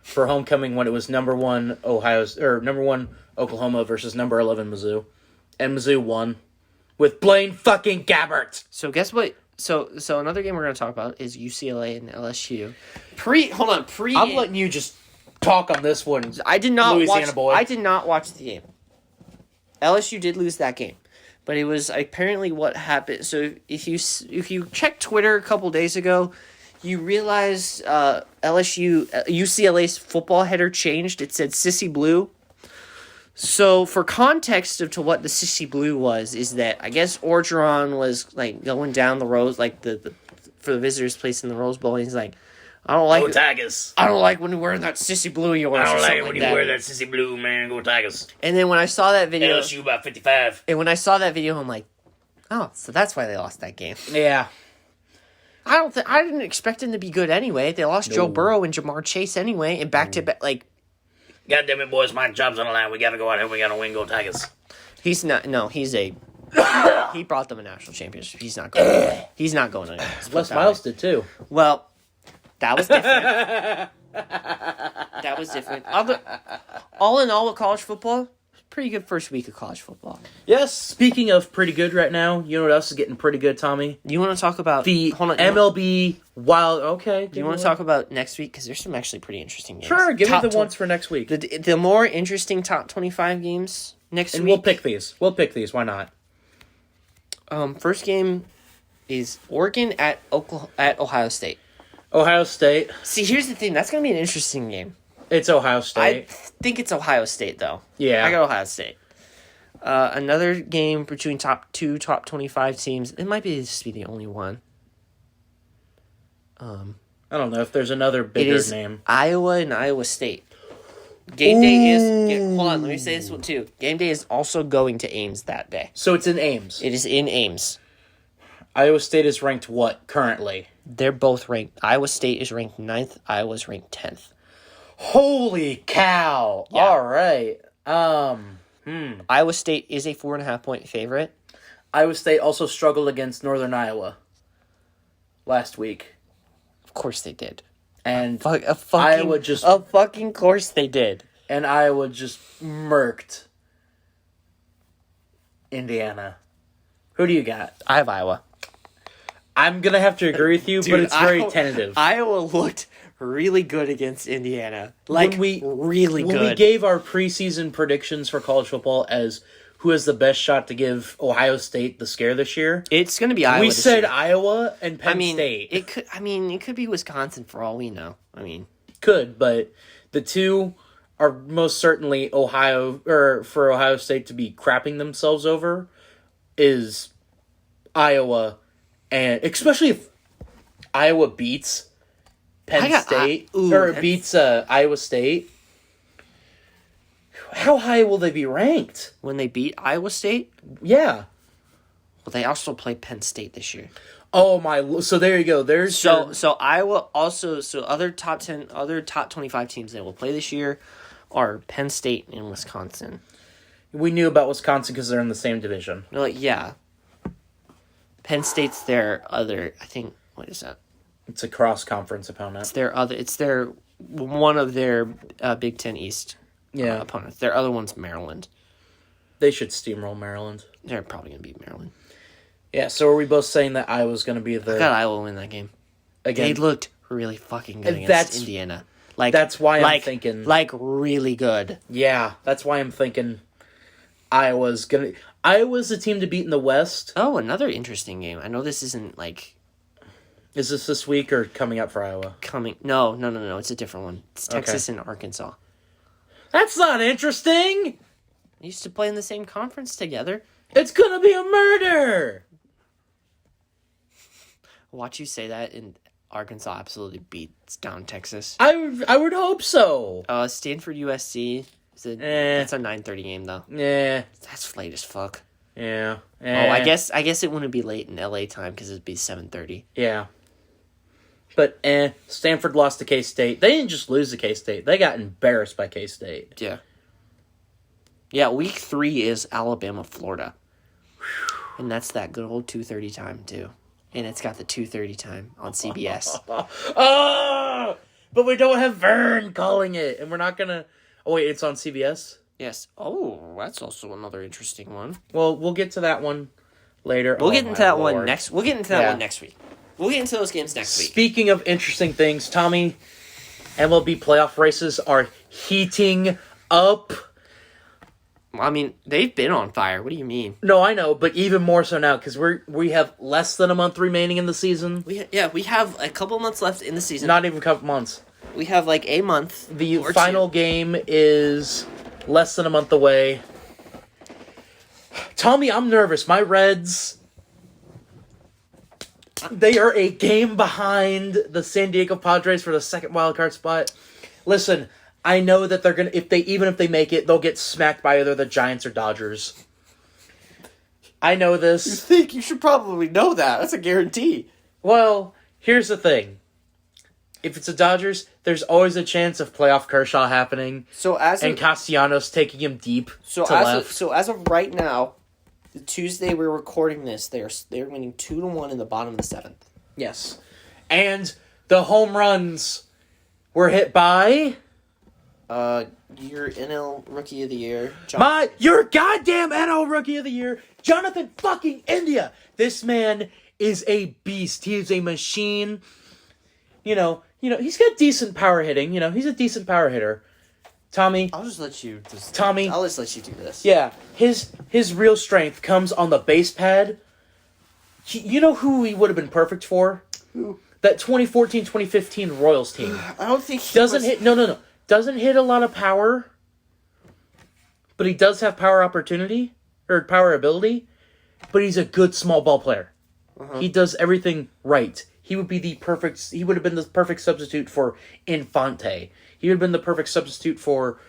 for homecoming, when it was number 1 Oklahoma versus number 11 Mizzou, and Mizzou won with Blaine fucking Gabbert. So guess what? So another game we're going to talk about is UCLA and LSU. I'm letting you just talk on this one. I did not Louisiana boy. I did not watch the game. LSU did lose that game, but it was apparently what happened. So if you check Twitter a couple days ago, you realize UCLA's football header changed. It said Sissy Blue. So for context to what the Sissy Blue was, is that I guess Orgeron was like going down the road, like the for the visitors' place in the Rose Bowl, and he's like, I don't like Tigers. I don't like when you're wearing that Sissy Blue of yours. I don't or like something when like you wear that Sissy Blue, man. Go Tigers. And then when I saw that video, LSU about 55. and when I saw that video, I'm like, oh, so that's why they lost that game. Yeah. I didn't expect them to be good anyway. They lost Joe Burrow and Jamar Chase anyway, and back to back, like. God damn it, boys! My job's on the line. We gotta go out here. We gotta win. Go Tigers. He's not. No, he's a. He brought them a national championship. He's not going. He's not going to. Les Miles did too. Well, that was different. That was different. All in all, with college football, pretty good first week of college football. Yes. Speaking of pretty good right now, you know what else is getting pretty good, Tommy? You want to talk about The MLB Wild? Okay. Do you want to talk about next week? Because there's some actually pretty interesting games. Sure. Give me the ones for next week. The more interesting top 25 games next week. And we'll pick these. Why not? First game is Oregon at Ohio State. Ohio State. See, here's the thing. That's going to be an interesting game. It's Ohio State. I think it's Ohio State, though. Yeah. I got Ohio State. Another game between top 25 teams. It might just be the only one. I don't know if there's another bigger name. Iowa and Iowa State. Game day is... hold on, let me say this one, too. Game day is also going to Ames that day. So it's in Ames. It is in Ames. Iowa State is ranked what, currently? They're both ranked. Iowa State is ranked 9th. Iowa's ranked 10th. Holy cow! Yeah. All right. Iowa State is a 4.5-point favorite. Iowa State also struggled against Northern Iowa last week. Of course they did. And Iowa just... Of fucking course they did. And Iowa just murked Indiana. Who do you got? I have Iowa. I'm going to have to agree with you, Dude, but it's very tentative. Iowa looked really good against Indiana. Really good. When we gave our preseason predictions for college football as who has the best shot to give Ohio State the scare this year, it's going to be Iowa. We said Iowa and Penn State. It could be Wisconsin for all we know. Could, but the two are most certainly for Ohio State to be crapping themselves over is Iowa, and especially if Iowa beats Penn State beats Iowa State. How high will they be ranked? When they beat Iowa State? Yeah. Well, they also play Penn State this year. Oh my! So there you go. There's so Iowa also other top 10, other top 25 teams that will play this year are Penn State and Wisconsin. We knew about Wisconsin because they're in the same division. Yeah. Penn State's their other. I think what is that? It's a cross conference opponent. It's their one of their Big Ten East opponents. Their other one's Maryland. They should steamroll Maryland. They're probably gonna beat Maryland. Yeah, so are we both saying that Iowa's going to be the... I got Iowa win that game. Again, they looked really fucking good against Indiana. That's why I'm thinking... really good. Yeah, that's why I'm thinking Iowa's the team to beat in the West. Oh, another interesting game. I know this isn't, Is this week or coming up for Iowa? No. It's a different one. It's Texas and Arkansas. That's not interesting! They used to play in the same conference together. It's gonna be a murder! Watch you say that, and Arkansas absolutely beats down Texas. I would hope so. Stanford USC. It's a 9:30 game though. Yeah, that's late as fuck. Yeah. Oh, I guess it wouldn't be late in LA time because it'd be 7:30. Yeah. But Stanford lost to K-State. They didn't just lose to K-State. They got embarrassed by K-State. Yeah. Yeah, week 3 is Alabama, Florida. And that's that good old 2:30 time too. And it's got the 2:30 time on CBS. Oh! But we don't have Vern calling it. And we're not going to... Oh, wait, it's on CBS? Yes. Oh, that's also another interesting one. Well, we'll get to that one later. We'll get into that one next. We'll get into that one next week. We'll get into those games next week. Speaking of interesting things, Tommy, MLB playoff races are heating up. I mean, they've been on fire. What do you mean? No, I know, but even more so now because we have less than a month remaining in the season. We have a couple months left in the season. Not even a couple months. We have a month. The final game is less than a month away. Tommy, I'm nervous. My Reds, they are a game behind the San Diego Padres for the second wildcard spot. Listen, I know that they're gonna if they make it, they'll get smacked by either the Giants or Dodgers. I know this. You think you should probably know that. That's a guarantee. Well, here's the thing. If it's the Dodgers, there's always a chance of playoff Kershaw happening. And Castellanos taking him deep to left. So as of right now, the Tuesday we're recording this, they're winning 2-1 in the bottom of the 7th. Yes. And the home runs were hit by... your NL Rookie of the Year. Your goddamn NL Rookie of the Year, Jonathan fucking India. This man is a beast. He is a machine. He's got decent power hitting. He's a decent power hitter. Tommy. I'll just let you do this. Yeah. His real strength comes on the base pad. You know who he would have been perfect for? Who? That 2014-2015 Royals team. I don't think he doesn't hit. No. Doesn't hit a lot of power, but he does have power opportunity or power ability. But he's a good small ball player. Uh-huh. He does everything right. He would have been the perfect substitute for Infante. He would have been the perfect substitute for,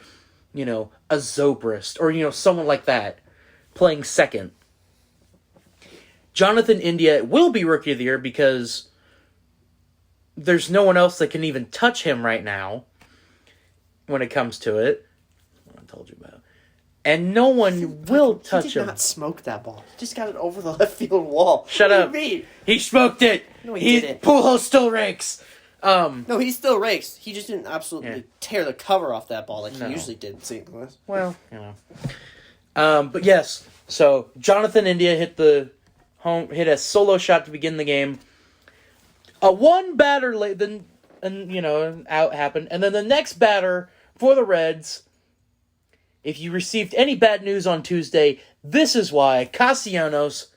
a Zobrist or, someone like that playing second. Jonathan India will be Rookie of the Year because there's no one else that can even touch him right now when it comes to it. I told you about. And no one will touch him. He did not smoke that ball. He just got it over the left field wall. Shut up. He smoked it. No, he didn't. Pujols still rakes. No, he still rakes. He just didn't absolutely tear the cover off that ball like he usually did in St. Louis. Well, but yes. So Jonathan India hit a solo shot to begin the game. One batter late, out happened, and then the next batter for the Reds. If you received any bad news on Tuesday, this is why. Castellanos,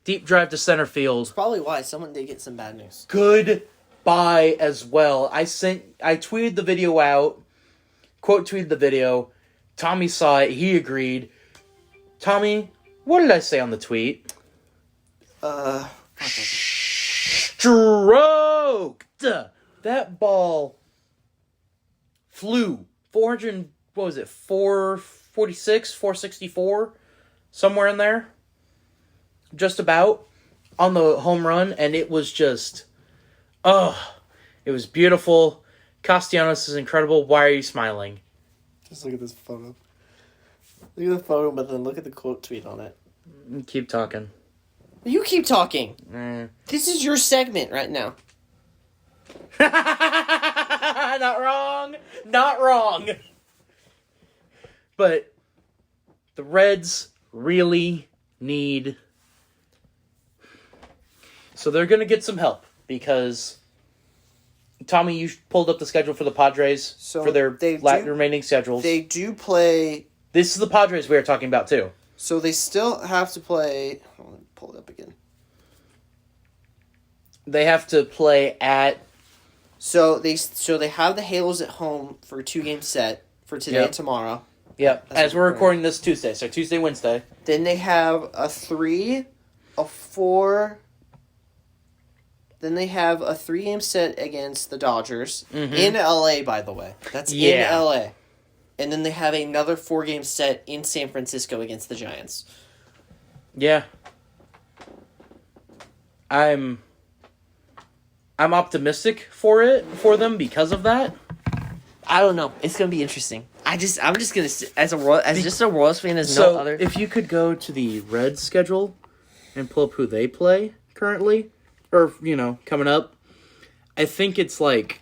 deep drive to center field. That's probably why someone did get some bad news. Goodbye as well. I tweeted the video out. Quote tweeted the video. Tommy saw it. He agreed. Tommy, what did I say on the tweet? Stroked. That ball flew 400 what was it, 446, 464, somewhere in there, just about, on the home run, and it was just, it was beautiful. Castellanos is incredible. Why are you smiling? Just look at this photo. Look at the photo, but then look at the quote tweet on it. Keep talking. You keep talking. This is your segment right now. Not wrong. Not wrong. But the Reds really need... So they're going to get some help because... Tommy, you pulled up the schedule for the Padres for their remaining schedules. They do play... This is the Padres we are talking about, too. So they still have to play... Hold on, let me pull it up again. They have to play at... So they have the Halos at home for a 2-game set for today and tomorrow. Yep, as we're recording this Tuesday. So Tuesday, Wednesday. Then they have a 3, a 4... Then they have a 3-game set against the Dodgers. In LA, by the way. That's in LA. And then they have another 4-game set in San Francisco against the Giants. Yeah. I'm optimistic for them because of that. I don't know. It's gonna be interesting. I'm just gonna as a Royals fan, as so no other. If you could go to the Reds schedule and pull up who they play currently, or coming up, I think it's like.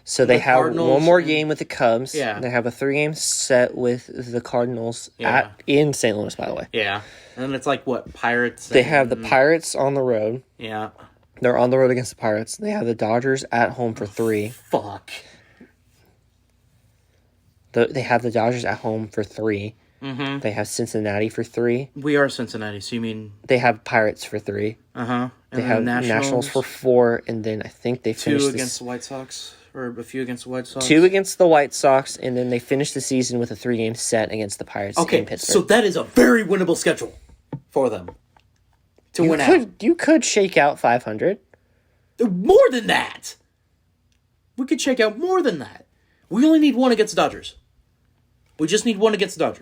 So they have Cardinals one more game with the Cubs. Yeah. They have a 3-game set with the Cardinals in St. Louis, by the way. Yeah. And then it's like, what, Pirates? They have the Pirates on the road. Yeah. They're on the road against the Pirates. They have the Dodgers at home for 3. Fuck. They have the Dodgers at home for 3. Mm-hmm. They have Cincinnati for 3. We are Cincinnati, so you mean... They have Pirates for 3. Uh-huh. They have Nationals for 4, and then I think they finished 2 against the White Sox, or a few against the White Sox. 2 against the White Sox, and then they finished the season with a 3-game set against the Pirates in Pittsburgh. So that is a very winnable schedule for them to win out. You could shake out 500. More than that. We could shake out more than that. We only need 1 against the Dodgers. We just need 1 against the Dodgers.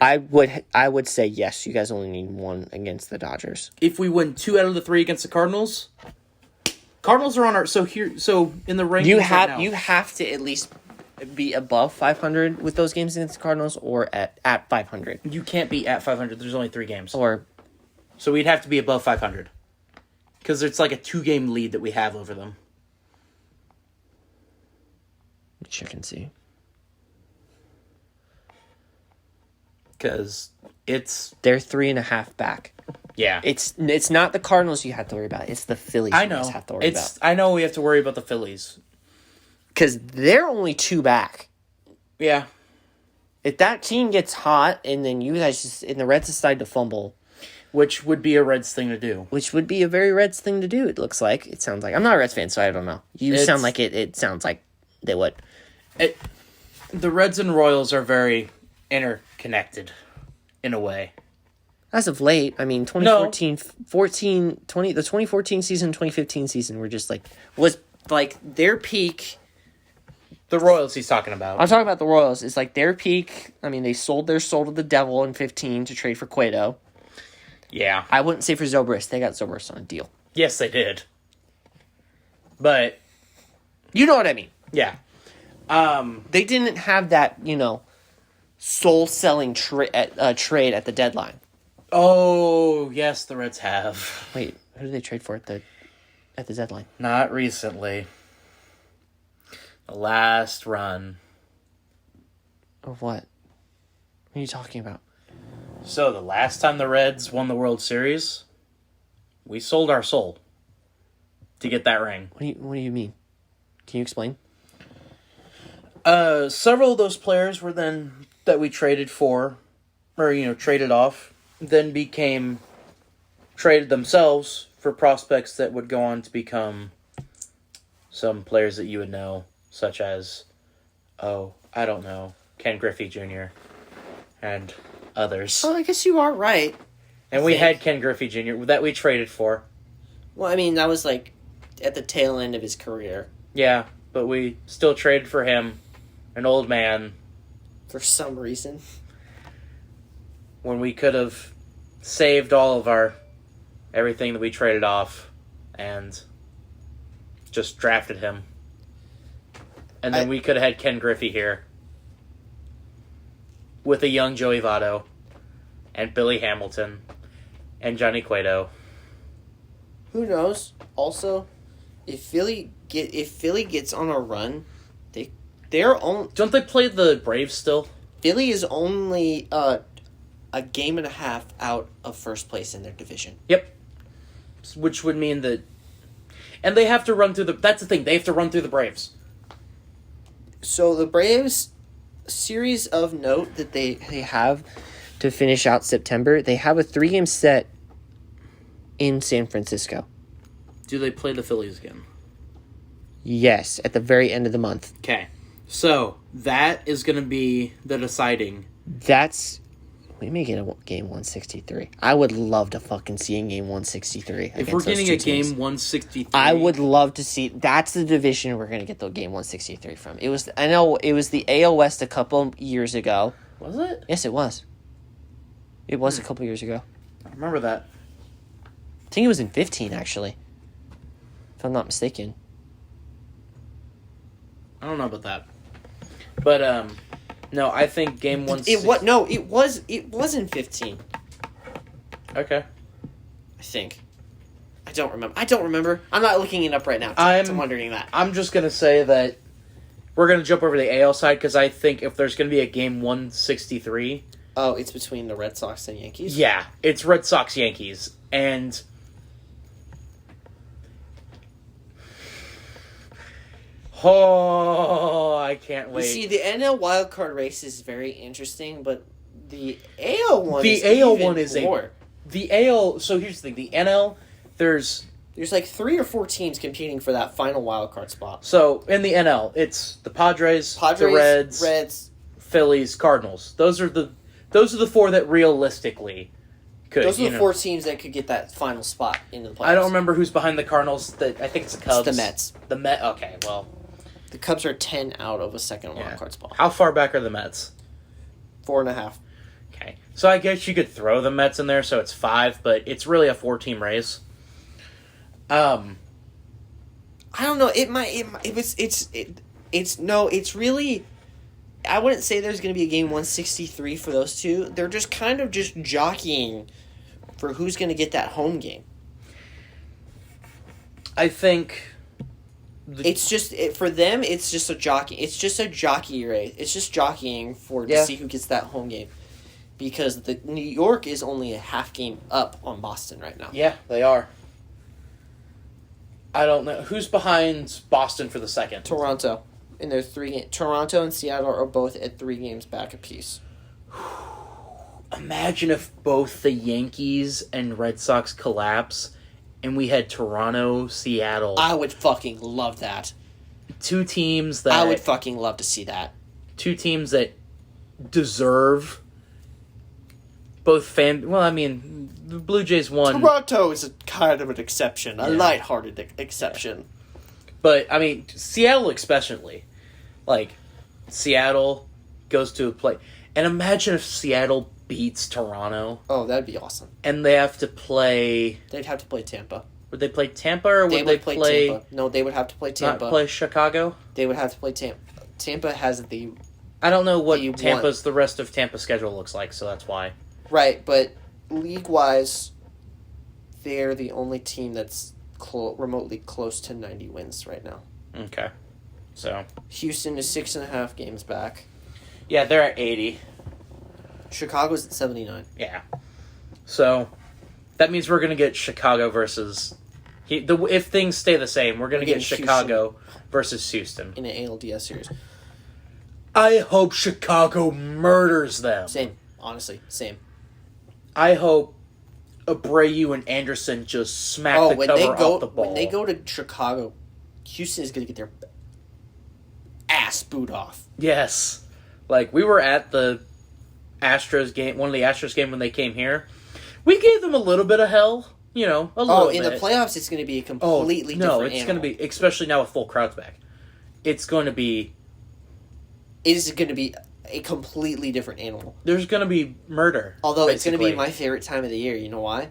I would say yes. You guys only need 1 against the Dodgers. If we win 2 out of the 3 against the Cardinals, Cardinals are on our. So in the rankings you right now, have to at least be above 500 with those games against the Cardinals, or at 500. You can't be at 500. There's only 3 games. So we'd have to be above 500 because it's like a 2-game lead that we have over them. Check and see. Because they're 3.5 back. Yeah. It's not the Cardinals you have to worry about. It's the Phillies you guys have to worry about. I know we have to worry about the Phillies. Because they're only 2 back. Yeah. If that team gets hot and then you guys and the Reds decide to fumble. Which would be a Reds thing to do. Which would be a very Reds thing to do, it looks like. It sounds like. I'm not a Reds fan, so I don't know. Sound like it sounds like they would. The Reds and Royals are very interconnected in a way. As of late, I mean, 2014, 20, the 2014 season, 2015 season were just was their peak. The Royals he's talking about. I'm talking about the Royals. It's like their peak. I mean, they sold their soul to the devil in 15 to trade for Cueto. Yeah. I wouldn't say for Zobrist. They got Zobrist on a deal. Yes, they did. But. You know what I mean. Yeah. They didn't have that, soul-selling trade at the deadline. Oh, yes, the Reds have. Wait, who did they trade for at the deadline? Not recently. The last run. Of what? What are you talking about? So, the last time the Reds won the World Series, we sold our soul to get that ring. What do you mean? Can you explain? Several of those players were then that we traded for, or traded off, then became traded themselves for prospects that would go on to become some players that you would know, such as, Ken Griffey Jr. and others. Oh, I guess you are right. And we had Ken Griffey Jr. that we traded for. Well, I mean, that was at the tail end of his career. Yeah, but we still traded for him, an old man, For some reason. When we could have saved all of everything that we traded off and just drafted him. And then we could have had Ken Griffey here with a young Joey Votto and Billy Hamilton and Johnny Cueto. Who knows? Also, if Philly gets on a run, they're on. Don't they play the Braves still? Philly is only a game and a half out of first place in their division. Yep. Which would mean that, and they have to run through that's the thing, they have to run through the Braves. So the Braves, series of note that they have to finish out September, they have a 3-game set in San Francisco. Do they play the Phillies again? Yes, at the very end of the month. Okay. So, that is going to be the deciding. We may get a game 163. I would love to fucking see a game 163. If we're getting a game 163, I would love to see. That's the division we're going to get the game 163 from. I know it was the AL West a couple years ago. Was it? Yes, it was. It was a couple years ago. I remember that. I think it was in 15, actually. If I'm not mistaken. I don't know about that. But, no, I think game 163... It was in 15. Okay. I think. I don't remember. I'm not looking it up right now. I'm wondering that. I'm just going to say that we're going to jump over to the AL side because I think if there's going to be a game 163... Oh, it's between the Red Sox and Yankees? Yeah, it's Red Sox-Yankees. And... Oh, I can't wait. You see, the NL wildcard race is very interesting, but the AL one is more. The AL, so here's the thing. The NL, there's like 3 or 4 teams competing for that final wildcard spot. So, in the NL, it's the Padres, the Reds, Phillies, Cardinals. Those are the 4 that realistically could. Those are the 4 teams that could get that final spot into the playoffs. I don't remember who's behind the Cardinals. I think it's the Cubs. It's the Mets. The Mets. Okay, well, the Cubs are 10 out of a second wildcard spot. How far back are the Mets? 4.5. Okay, so I guess you could throw the Mets in there, so it's 5, but it's really a 4-team race. I don't know. It's really. I wouldn't say there's going to be a game 163 for those two. They're just kind of just jockeying for who's going to get that home game. I think it's just for them. It's just a jockey. It's just a jockey race. It's just jockeying to see who gets that home game, because the New York is only a half game up on Boston right now. Yeah, they are. I don't know who's behind Boston for the second. Toronto. In their 3 games. Toronto and Seattle are both at 3 games back apiece. Imagine if both the Yankees and Red Sox collapse and we had Toronto, Seattle. I would fucking love that. 2 teams that... I would fucking love to see that. 2 teams that deserve both the Blue Jays won. Toronto is a kind of an exception. A lighthearted exception. Yeah. But, Seattle especially. Seattle goes to a play. And imagine if Seattle beats Toronto. Oh, that'd be awesome. And they have to play... They'd have to play Tampa. Would they play Tampa or would they play... Tampa. No, they would have to play Tampa. Not play Chicago? They would have to play Tampa. Tampa has the... I don't know what the rest of Tampa's schedule looks like, so that's why. Right, but league-wise, they're the only team that's remotely close to 90 wins right now. Okay. So Houston is 6.5 games back. Yeah, they're at 80. Chicago's at 79. Yeah. So that means we're going to get Chicago versus... if things stay the same, we're going to get Chicago versus Houston. In an ALDS series. I hope Chicago murders them. Same. Honestly, same. I hope Abreu and Anderson just smack the cover off the ball. When they go to Chicago, Houston is going to get their ass booed off. Yes. We were at the Astros game, one of the Astros game when they came here. We gave them a little bit of hell, a little bit. In the playoffs, it's going to be a completely different animal. No, it's going to be, especially now with full crowds back. It's going to be... It is going to be a completely different animal. There's going to be murder. Although it's going to be basically. my favorite time of the year. You know why?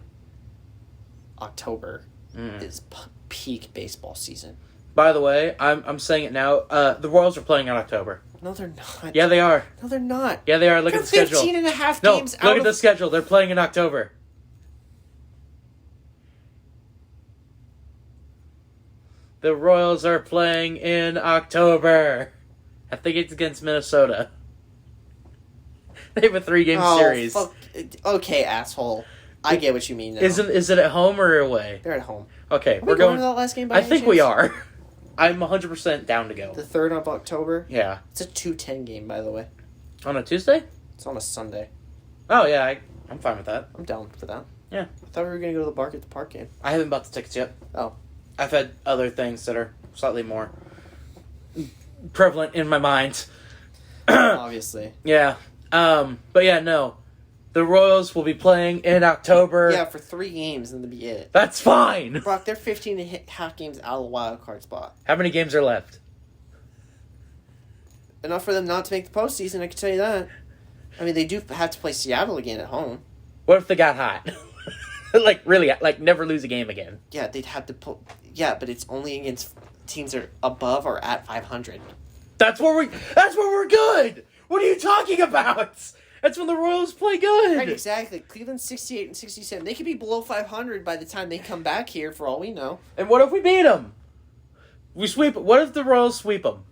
October is peak baseball season. By the way, I'm saying it now. The Royals are playing in October. No, they're not. Yeah, they are. No, they're not. Yeah, they are. Look They're at the schedule. 15 and a half No, games look at the schedule. They're playing in October. The Royals are playing in October. I think it's against Minnesota. They have a 3-game series. Fuck. Okay, asshole. I get what you mean now. Is it at home or away? They're at home. Okay, We're going to that last game by I any think we chance? are. I'm 100% down to go. The 3rd of October? Yeah. It's a 2:10 game, by the way. On a Tuesday? It's on a Sunday. Oh, yeah. I'm fine with that. I'm down for that. Yeah. I thought we were going to go to the Bark at the Park game. I haven't bought the tickets yet. Oh. I've had other things that are slightly more prevalent in my mind. Obviously. Yeah. But yeah, no. The Royals will be playing in October. Yeah, for 3 games and that'll be it. That's fine. Brock, they're 15 and half games out of the wild card spot. How many games are left? Enough for them not to make the postseason, I can tell you that. I mean, they do have to play Seattle again at home. What if they got hot? Like, really, like, never lose a game again. Yeah, they'd have to pull... Yeah, but it's only against teams that are above or at 500. That's where we're good. What are you talking about? That's when the Royals play good. Right, exactly. Cleveland's 68 and 67. They could be below 500 by the time they come back here, for all we know. And what if we beat them? We sweep. What if the Royals sweep them?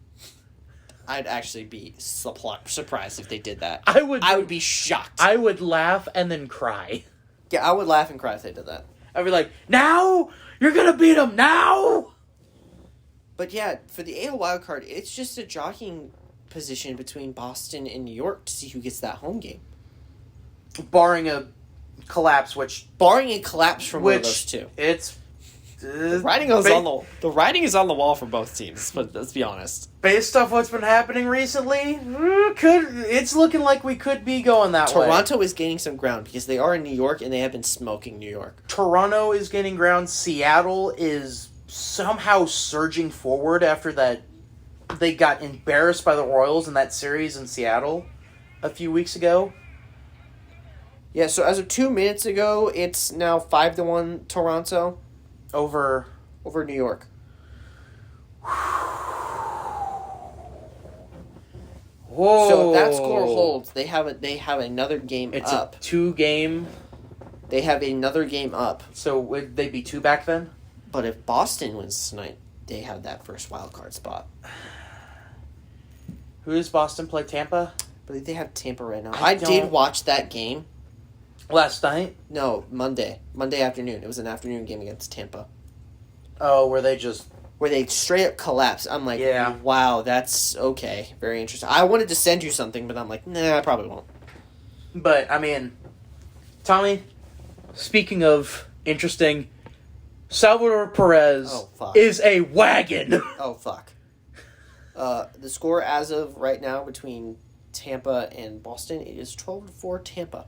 I'd actually be surprised if they did that. I would be shocked. I would laugh and then cry. Yeah, I would laugh and cry if they did that. I'd be like, now? You're going to beat them now? But yeah, for the AL wildcard, it's just a jockeying position between Boston and New York to see who gets that home game. Barring a collapse, Barring a collapse from one of those two. It's... The writing is on the wall for both teams, but let's be honest. Based off what's been happening recently, it's looking like we could be going that way. Toronto is gaining some ground because they are in New York and they have been smoking New York. Toronto is gaining ground. Seattle is somehow surging forward after that. They got embarrassed by the Royals in that series in Seattle a few weeks ago. Yeah, so as of 2 minutes ago, it's now 5-1 Toronto Over New York. Whoa! So if that score holds, they have another game It's up. a 2-game. They have another game up. So would they be 2 back then? But if Boston wins tonight, they have that first wild card spot. Who does Boston play? Tampa? I believe they have Tampa right now. I I did watch that game. Last night? No, Monday afternoon. It was an afternoon game against Tampa. Oh, where they just... Where they straight up collapsed. I'm like, Yeah. wow, that's okay. Very interesting. I wanted to send you something, but I'm like, nah, I probably won't. But, I mean, Tommy, speaking of interesting, Salvador Perez is a wagon. Oh, fuck. The score as of right now between Tampa and Boston is 12-4 Tampa.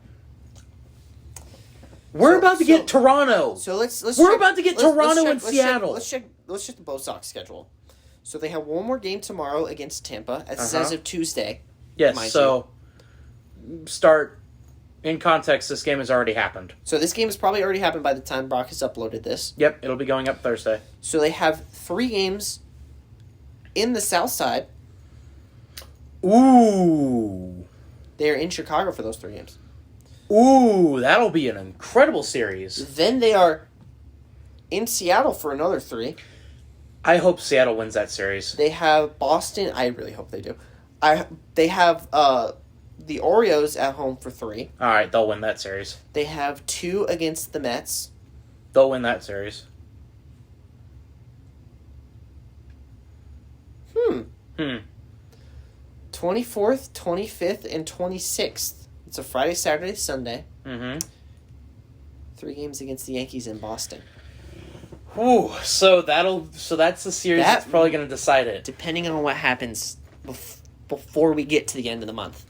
We're about to get Toronto. So let's about to get Toronto and Seattle. Let's check the Bo Sox schedule. So they have one more game tomorrow against Tampa. As of Tuesday. Yes, so start in context. This game has already happened. So this game has probably already happened by the time Brock has uploaded this. Yep, it'll be going up Thursday. So they have 3 games in the South Side. Ooh. They're in Chicago for those 3 games. Ooh, that'll be an incredible series. Then they are in Seattle for another 3. I hope Seattle wins that series. They have Boston. I really hope they do. They have the Orioles at home for 3. All right, they'll win that series. They have 2 against the Mets. They'll win that series. 24th, 25th, and 26th. It's a Friday, Saturday, Sunday. Mm-hmm. 3 games against the Yankees in Boston. Ooh, so that's the series that's probably going to decide it. Depending on what happens before we get to the end of the month.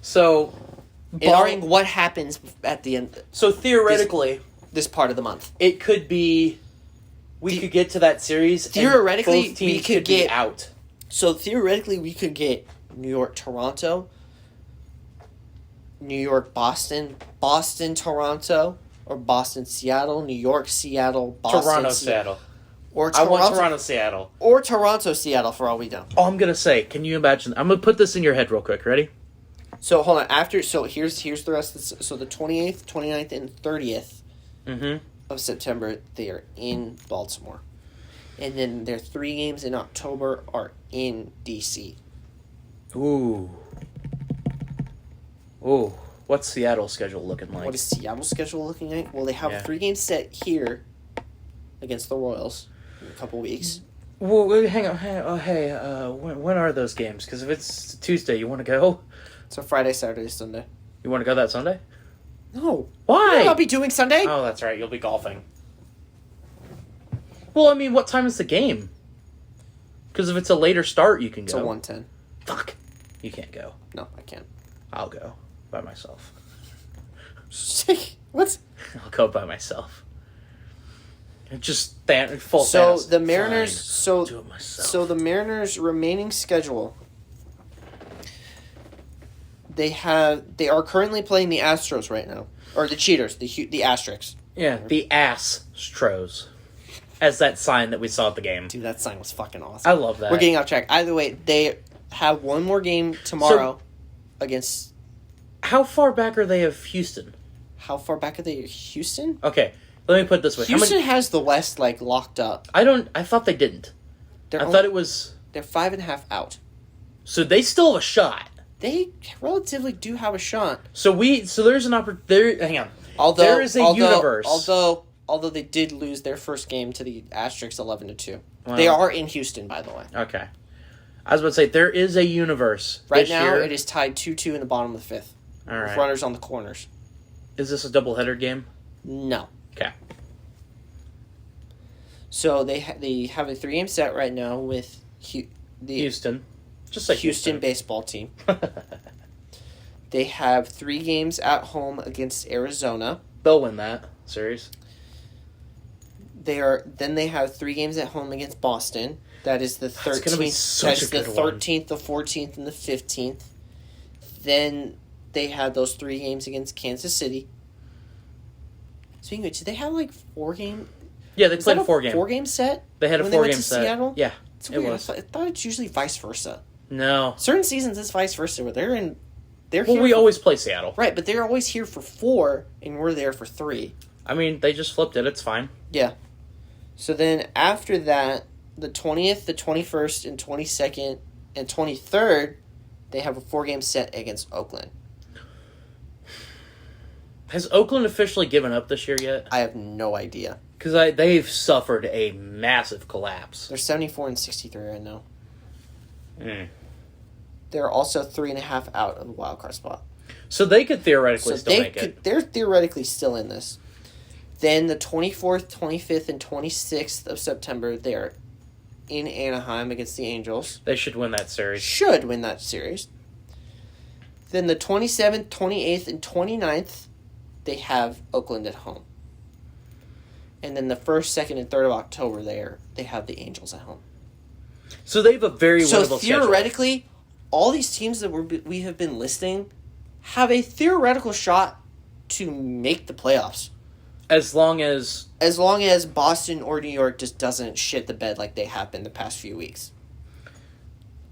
So, barring what happens at the end. So theoretically, this part of the month, it could be we could get to that series. Theoretically, and both teams we could get be out. So theoretically, we could get New York, Toronto, New York, Boston, Boston, Toronto, or Boston, Seattle, New York, Seattle, Boston, Toronto, Seattle. Or I Toronto, want Toronto, Seattle. or Toronto, Seattle for all we know. Oh, I'm going to say, can you imagine? I'm going to put this in your head real quick. Ready? So hold on. So here's the rest of the, so the 28th, 29th, and 30th of September, they are in Baltimore. And then their 3 games in October are in DC. Ooh. What's Seattle's schedule looking like? What is Seattle's schedule looking like? Well, they have 3 games set here against the Royals in a couple weeks. Well, wait, hang on. When are those games? Because if it's Tuesday, you want to go? So Friday, Saturday, Sunday. You want to go that Sunday? No. Why? You know what I'll be doing Sunday? Oh, that's right. You'll be golfing. Well, I mean, what time is the game? Because if it's a later start, you can go. It's a 1:10. Fuck. You can't go. No, I can't. I'll go by myself. What? I'll go by myself. Just full. So Thanos. the Mariners. Fine. I'll do it myself. So the Mariners' remaining schedule. They are currently playing the Astros right now, or the Cheaters, the Asterisks. Yeah, the Astros, as that sign that we saw at the game. Dude, that sign was fucking awesome. I love that. We're getting off track. Either way, they have one more game tomorrow against. How far back are they of Houston? How far back are they? Houston? Okay, let me put it this way. Houston has the West locked up. I thought they didn't. I thought it was. They're 5.5 out. So they still have a shot. They relatively do have a shot. So there's an opportunity. Hang on. Although there is a universe. Although they did lose their first game to the Asterisks 11-2. Wow. They are in Houston, by the way. Okay. I was about to say there is a universe. Right now, it is tied 2-2 in the bottom of the 5th. All right. With runners on the corners. Is this a doubleheader game? No. Okay. So they have a 3-game set right now with Houston. Just like Houston baseball team. They have 3 games at home against Arizona. They'll win that series. They have 3 games at home against Boston. That is the 13th. It's gonna be such a good the 13th, the 14th, and the 15th. Then they had those 3 games against Kansas City. Speaking of which, did they have 4 games? Yeah, they played a 4-game. 4-game set? They had a 4-game set. Seattle? Yeah, it's weird. I thought it's usually vice versa. No. Certain seasons it's vice versa, where they're well, here. We always play Seattle. Right, but they're always here for 4, and we're there for 3. I mean, they just flipped it. It's fine. Yeah. So then after that, the 20th, the 21st, and 22nd, and 23rd, they have a 4-game set against Oakland. Has Oakland officially given up this year yet? I have no idea. Because they've suffered a massive collapse. They're 74-63 right now. Mm. They're also 3.5 out of the wild card spot. So they could theoretically still make it. They're theoretically still in this. Then the 24th, 25th, and 26th of September, they're in Anaheim against the Angels. They should win that series. Should win that series. Then the 27th, 28th, and 29th, they have Oakland at home. And then the 1st, 2nd, and 3rd of October, they have the Angels at home. So they have a very winnable So theoretically, all these teams that we have been listing have a theoretical shot to make the playoffs. As long as Boston or New York just doesn't shit the bed like they have been the past few weeks.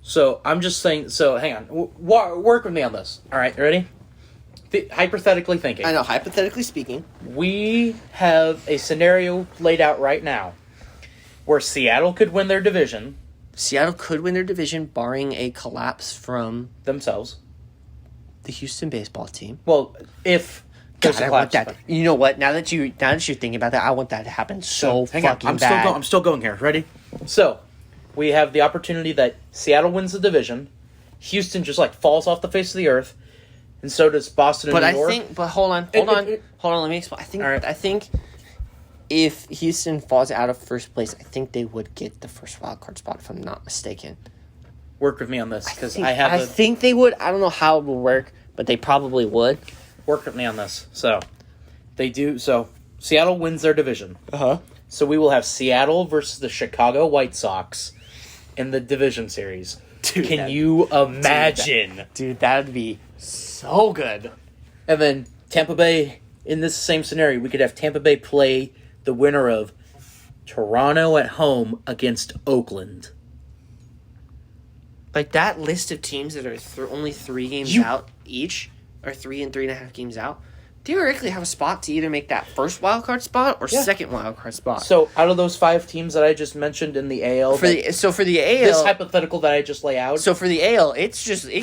So I'm just saying. So hang on, work with me on this. All right, ready? Hypothetically thinking. I know. Hypothetically speaking, we have a scenario laid out right now where Seattle could win their division. Seattle could win their division, barring a collapse from themselves, the Houston baseball team. Well, if God, I want that. You know what? Now that you're thinking about that, I want that to happen so fucking bad. I'm still going here. Ready? So we have the opportunity that Seattle wins the division, Houston just falls off the face of the earth, and so does Boston and New York. But hold on. Let me explain. I think if Houston falls out of first place, I think they would get the first wild card spot, if I'm not mistaken. Work with me on this, because I think they would. I don't know how it will work, but they probably would. Work with me on this. So they do. So Seattle wins their division. So we will have Seattle versus the Chicago White Sox in the division series. Dude, can you imagine? Dude, that would be so good. And then Tampa Bay, in this same scenario, we could have Tampa Bay play the winner of Toronto at home against Oakland. Like, that list of teams that are only 3 games out each, or 3 and 3.5 games out, theoretically have a spot to either make that first wildcard spot or second wildcard spot. So, out of those 5 teams that I just mentioned in the AL... For the AL... This hypothetical that I just lay out... So, for the AL, it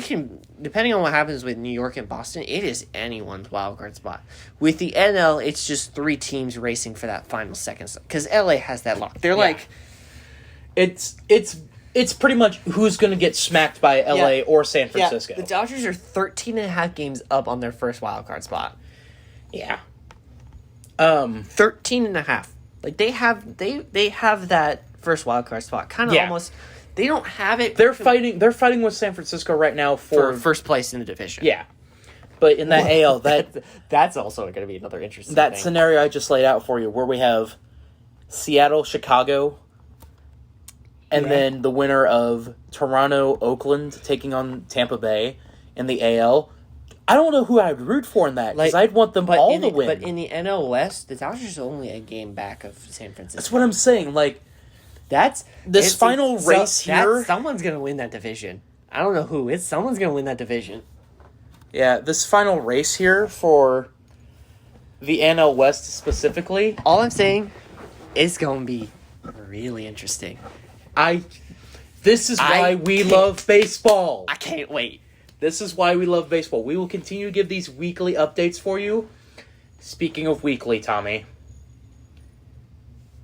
can... Depending on what happens with New York and Boston, it is anyone's wildcard spot. With the NL, it's just 3 teams racing for that final second. Because LA has that lock. They're like... It's pretty much who's going to get smacked by LA or San Francisco. The Dodgers are 13.5 games up on their first wildcard spot. Yeah. 13.5. Like, they have that first wildcard spot. Kind of almost... They don't have it... They're fighting with San Francisco right now for first place in the division. Yeah. But in that AL, that's also going to be another interesting that thing. scenario I just laid out for you, where we have Seattle, Chicago, and then the winner of Toronto, Oakland taking on Tampa Bay in the AL. I don't know who I'd root for in that, because I'd want them all to win. But in the NL West, the Dodgers are only a game back of San Francisco. That's what I'm saying. Like, this final race here... Someone's going to win that division. I don't know who. Someone's going to win that division. Yeah, this final race here for the NL West specifically... All I'm saying, it's going to be really interesting. This is why we love baseball. I can't wait. This is why we love baseball. We will continue to give these weekly updates for you. Speaking of weekly, Tommy.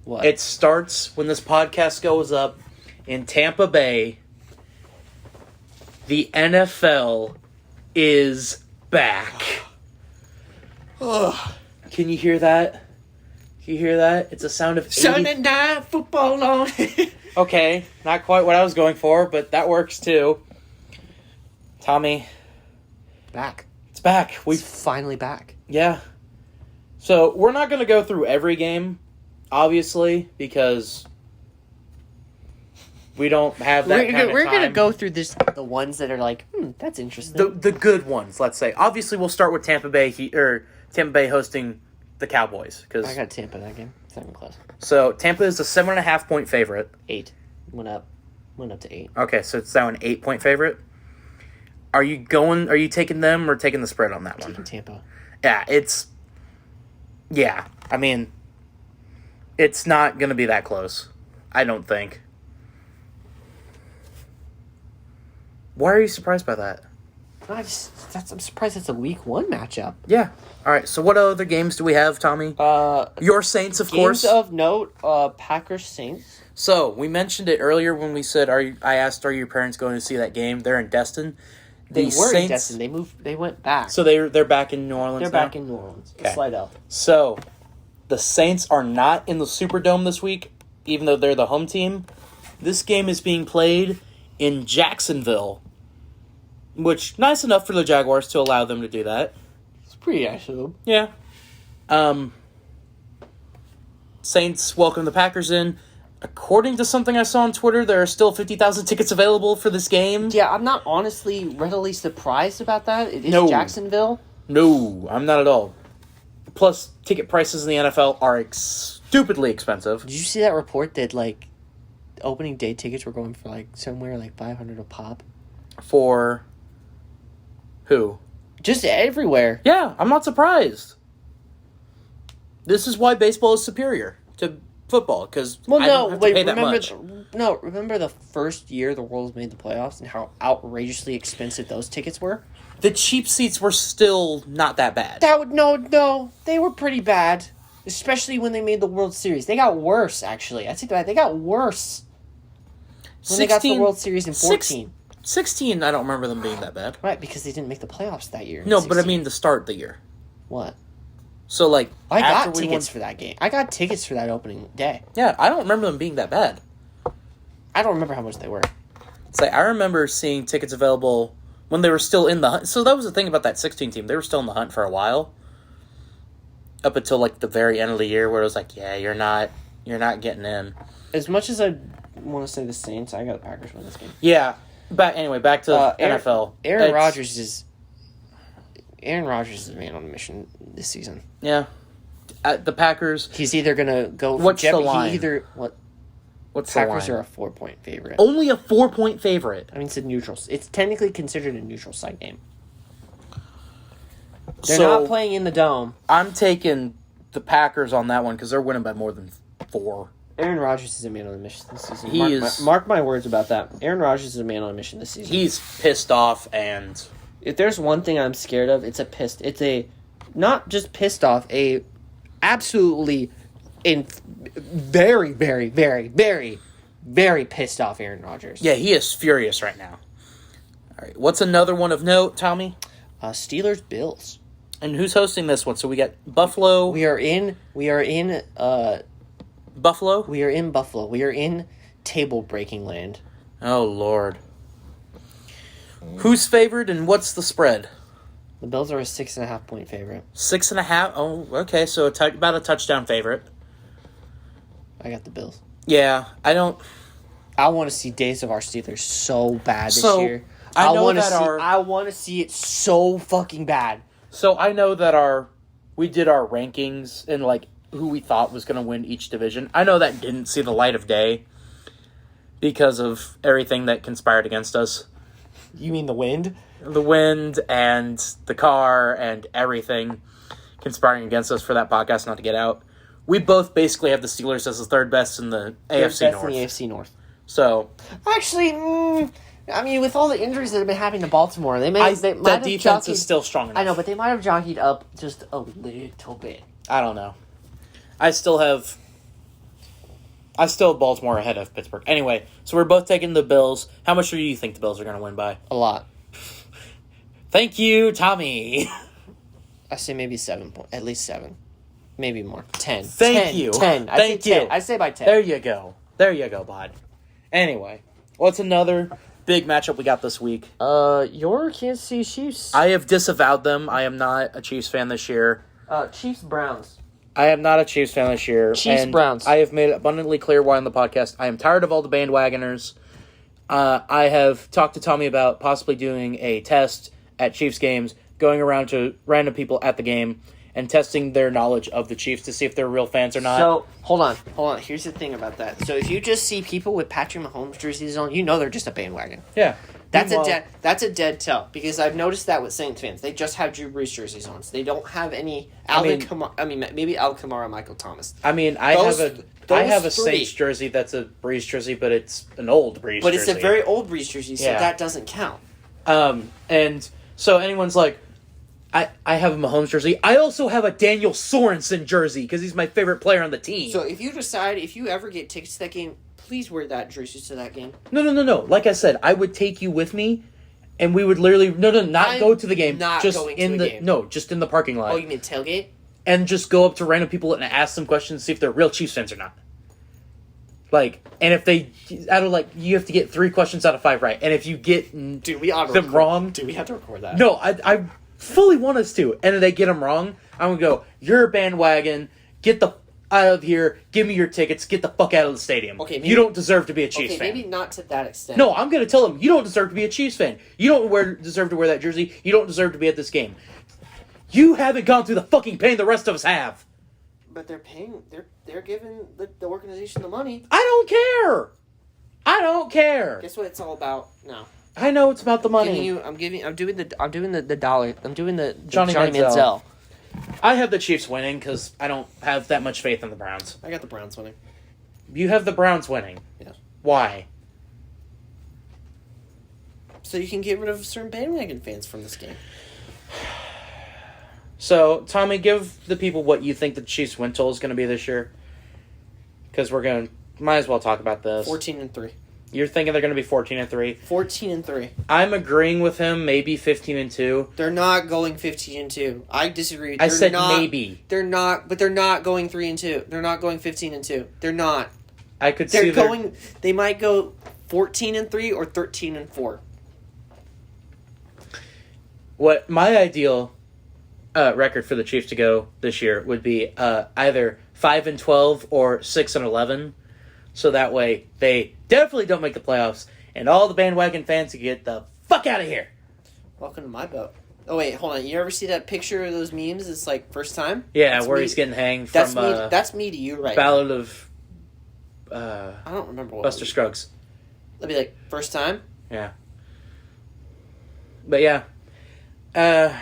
What? It starts when this podcast goes up in Tampa Bay. The NFL is back. Can you hear that? Can you hear that? It's a sound of Sunday night football on. Okay, not quite what I was going for, but that works too. Tommy. Back. It's back. It's finally back. Yeah. So, we're not going to go through every game, obviously, because we don't have that kind of time. We're going to go through the ones that are like, that's interesting. The good ones, let's say. Obviously, we'll start with Tampa Bay hosting the Cowboys. I got Tampa that game. It's not even close. So, Tampa is a 7.5-point favorite. 8. Went up to 8. Okay, so it's now an 8-point favorite. Are you taking them or taking the spread on that one? Taking Tampa. Yeah, I mean, it's not going to be that close. I don't think. Why are you surprised by that? I'm surprised it's a week 1 matchup. Yeah. All right, so what other games do we have, Tommy? Your Saints, of course. Games of note, Packers Saints. So, we mentioned it earlier when we said, I asked, are your parents going to see that game? They're in Destin. They were in Destin. They went back. So they're back in New Orleans. They're back in New Orleans. Okay. Slide up. So, the Saints are not in the Superdome this week, even though they're the home team. This game is being played in Jacksonville, which nice enough for the Jaguars to allow them to do that. It's pretty nice of them. Yeah. Saints welcome the Packers in. According to something I saw on Twitter, there are still 50,000 tickets available for this game. Yeah, I'm not honestly readily surprised about that. It is Jacksonville. No, I'm not at all. Plus, ticket prices in the NFL are stupidly expensive. Did you see that report that, like, opening day tickets were going for, like, somewhere like $500 a pop? For who? Just everywhere. Yeah, I'm not surprised. This is why baseball is superior to football, because remember the first year the Worlds made the playoffs and how outrageously expensive those tickets were? The cheap seats were still not that bad. No, they were pretty bad, especially when they made the World Series. They got worse, actually. I take that back. They got worse when they got to the World Series in 14. 16, I don't remember them being that bad. Right, because they didn't make the playoffs that year. No, but I mean the start of the year. What? So, like, I got tickets for that game. I got tickets for that opening day. Yeah, I don't remember them being that bad. I don't remember how much they were. It's like, I remember seeing tickets available when they were still in the hunt. So that was the thing about that 16 team. They were still in the hunt for a while. Up until, like, the very end of the year where it was like, yeah, you're not getting in. As much as I want to say the Saints, I got the Packers win this game. Yeah. Back to NFL. Aaron Rodgers is... Aaron Rodgers is a man on a mission this season. Yeah. The Packers. He's either gonna go. What's the line? What's Packers the line? are a 4-point favorite. Only a 4-point favorite. I mean, it's a neutral. It's technically considered a neutral site game. They're So, not playing in the dome. I'm taking the Packers on that one because they're winning by more than 4. Aaron Rodgers is a man on a mission this season. He Mark my words about that. Aaron Rodgers is a man on a mission this season. He's pissed off, and if there's one thing I'm scared of, it's a not just pissed off, a absolutely very, very, very, very, very pissed off Aaron Rodgers. yeah, he is furious right now. All right, what's another one of note, Tommy? Steelers Bills. And who's hosting this one? So we got Buffalo. We are in Buffalo? We are in Buffalo. We are in table breaking land. Oh, Lord. Who's favored and what's the spread? The Bills are a 6.5 point favorite. 6.5? Oh, okay, so about a touchdown favorite. I got the Bills. Yeah, I want to see days of our Steelers so bad this So, year. I know want to that see. our- I want to see it so fucking bad. So I know that we did our rankings and like who we thought was going to win each division. I know that didn't see the light of day because of everything that conspired against us. You mean the wind? The wind and the car and everything conspiring against us for that podcast not to get out. We both basically have the Steelers as the third best in the AFC North. In the AFC North. So Actually, I mean, with all the injuries that have been happening to Baltimore, they might that have defense jockeyed, is still strong enough. I know, but they might have jockeyed up just a little bit. I don't know. I still have Baltimore ahead of Pittsburgh. Anyway, so we're both taking the Bills. How much do you think the Bills are going to win by? A lot. Thank you, Tommy. I say maybe 7 points. At least 7. Maybe more. 10. Thank 10. you. 10. Thank you. 10. I say by 10. There you go, bud. Anyway, what's another big matchup we got this week? Your Kansas City Chiefs. I have disavowed them. I am not a Chiefs fan this year. Chiefs Browns. I am not a Chiefs fan this year. Chiefs and Browns. I have made it abundantly clear why on the podcast. I am tired of all the bandwagoners. I have talked to Tommy about possibly doing a test at Chiefs games, going around to random people at the game and testing their knowledge of the Chiefs to see if they're real fans or not. So, hold on. Here's the thing about that. So, if you just see people with Patrick Mahomes jerseys on, you know they're just a bandwagon. Yeah. That's a dead tell, because I've noticed that with Saints fans. They just have Drew Brees jerseys on. So they don't have any maybe Al Kamara, Michael Thomas. I mean, I have a Saints jersey that's a Brees jersey, but it's an old Brees jersey. But it's a very old Brees jersey, so that doesn't count. And so anyone's like, I have a Mahomes jersey. I also have a Daniel Sorensen jersey because he's my favorite player on the team. So if you ever get tickets to that game, please wear that jersey to that game. No. Like I said, I would take you with me, and we would literally go to the game. Just in the parking lot. Oh, you mean tailgate? And just go up to random people and ask them questions, see if they're real Chiefs fans or not. Like, and if they, you have to get 3 questions out of 5 right, and if you get them wrong, do we have to record that? No, I fully want us to, and if they get them wrong, I'm gonna go, you're a bandwagon. Get the out of here. Give me your tickets. Get the fuck out of the stadium. Okay, you don't deserve to be a Chiefs fan. Maybe not to that extent. No, I'm going to tell them, you don't deserve to be a Chiefs fan. You don't deserve to wear that jersey. You don't deserve to be at this game. You haven't gone through the fucking pain the rest of us have. But they're paying. They're giving the organization the money. I don't care. Guess what it's all about now. I know it's about the money. I'm doing the dollar. I'm doing the Johnny Manziel. Manziel. I have the Chiefs winning because I don't have that much faith in the Browns. I got the Browns winning. You have the Browns winning. Yes. Why? So you can get rid of certain bandwagon fans from this game. So, Tommy, give the people what you think the Chiefs' win total is going to be this year. Because might as well talk about this. 14-3. You're thinking they're going to be 14-3? 14-3. I'm agreeing with him. Maybe 15-2. They're not going 15-2. I disagree. I said maybe. They're not, but they're not going 3-2. They're not going 15-2. They're not. I could see going. They might go 14-3 or 13-4. What my ideal record for the Chiefs to go this year would be either 5-12 or 6-11. So that way, they definitely don't make the playoffs, and all the bandwagon fans can get the fuck out of here. Welcome to my boat. Oh wait, hold on. You ever see that picture of those memes? It's like first time. Yeah, that's where me. he's getting hanged That's from. me. That's me to you, right? Ballad of. I don't remember what. Buster Scruggs. That'd be like first time. Yeah. But yeah, let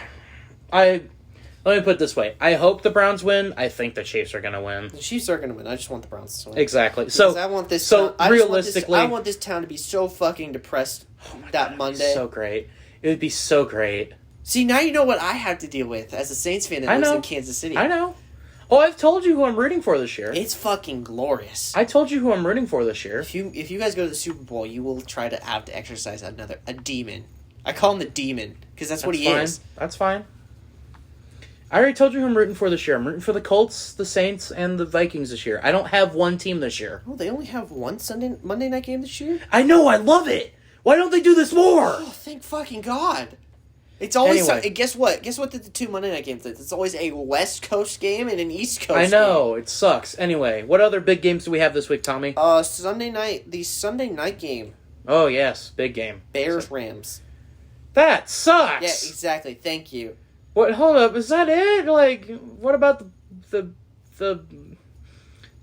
me put it this way. I hope the Browns win. I think the Chiefs are going to win. The Chiefs are going to win. I just want the Browns to win. Exactly. Because I want this. Realistically, I want this town to be so fucking depressed that Monday. So great. It would be so great. See, now you know what I have to deal with as a Saints fan that lives in Kansas City. I know. Oh, I've told you who I'm rooting for this year. It's fucking glorious. I told you who I'm rooting for this year. If you guys go to the Super Bowl, you will try to have to exercise a demon. I call him the demon because that's what he is. That's fine. I already told you who I'm rooting for this year. I'm rooting for the Colts, the Saints, and the Vikings this year. I don't have one team this year. Oh, they only have one Monday night game this year? I know, I love it. Why don't they do this more? Oh, thank fucking God. It's always guess what? Guess what the two Monday night games? It's always a West Coast game and an East Coast game. I know, it sucks. Anyway, what other big games do we have this week, Tommy? The Sunday night game. Oh, yes, big game. Bears-Rams. That sucks. Yeah, exactly. Thank you. What? Hold up. Is that it? Like, what about the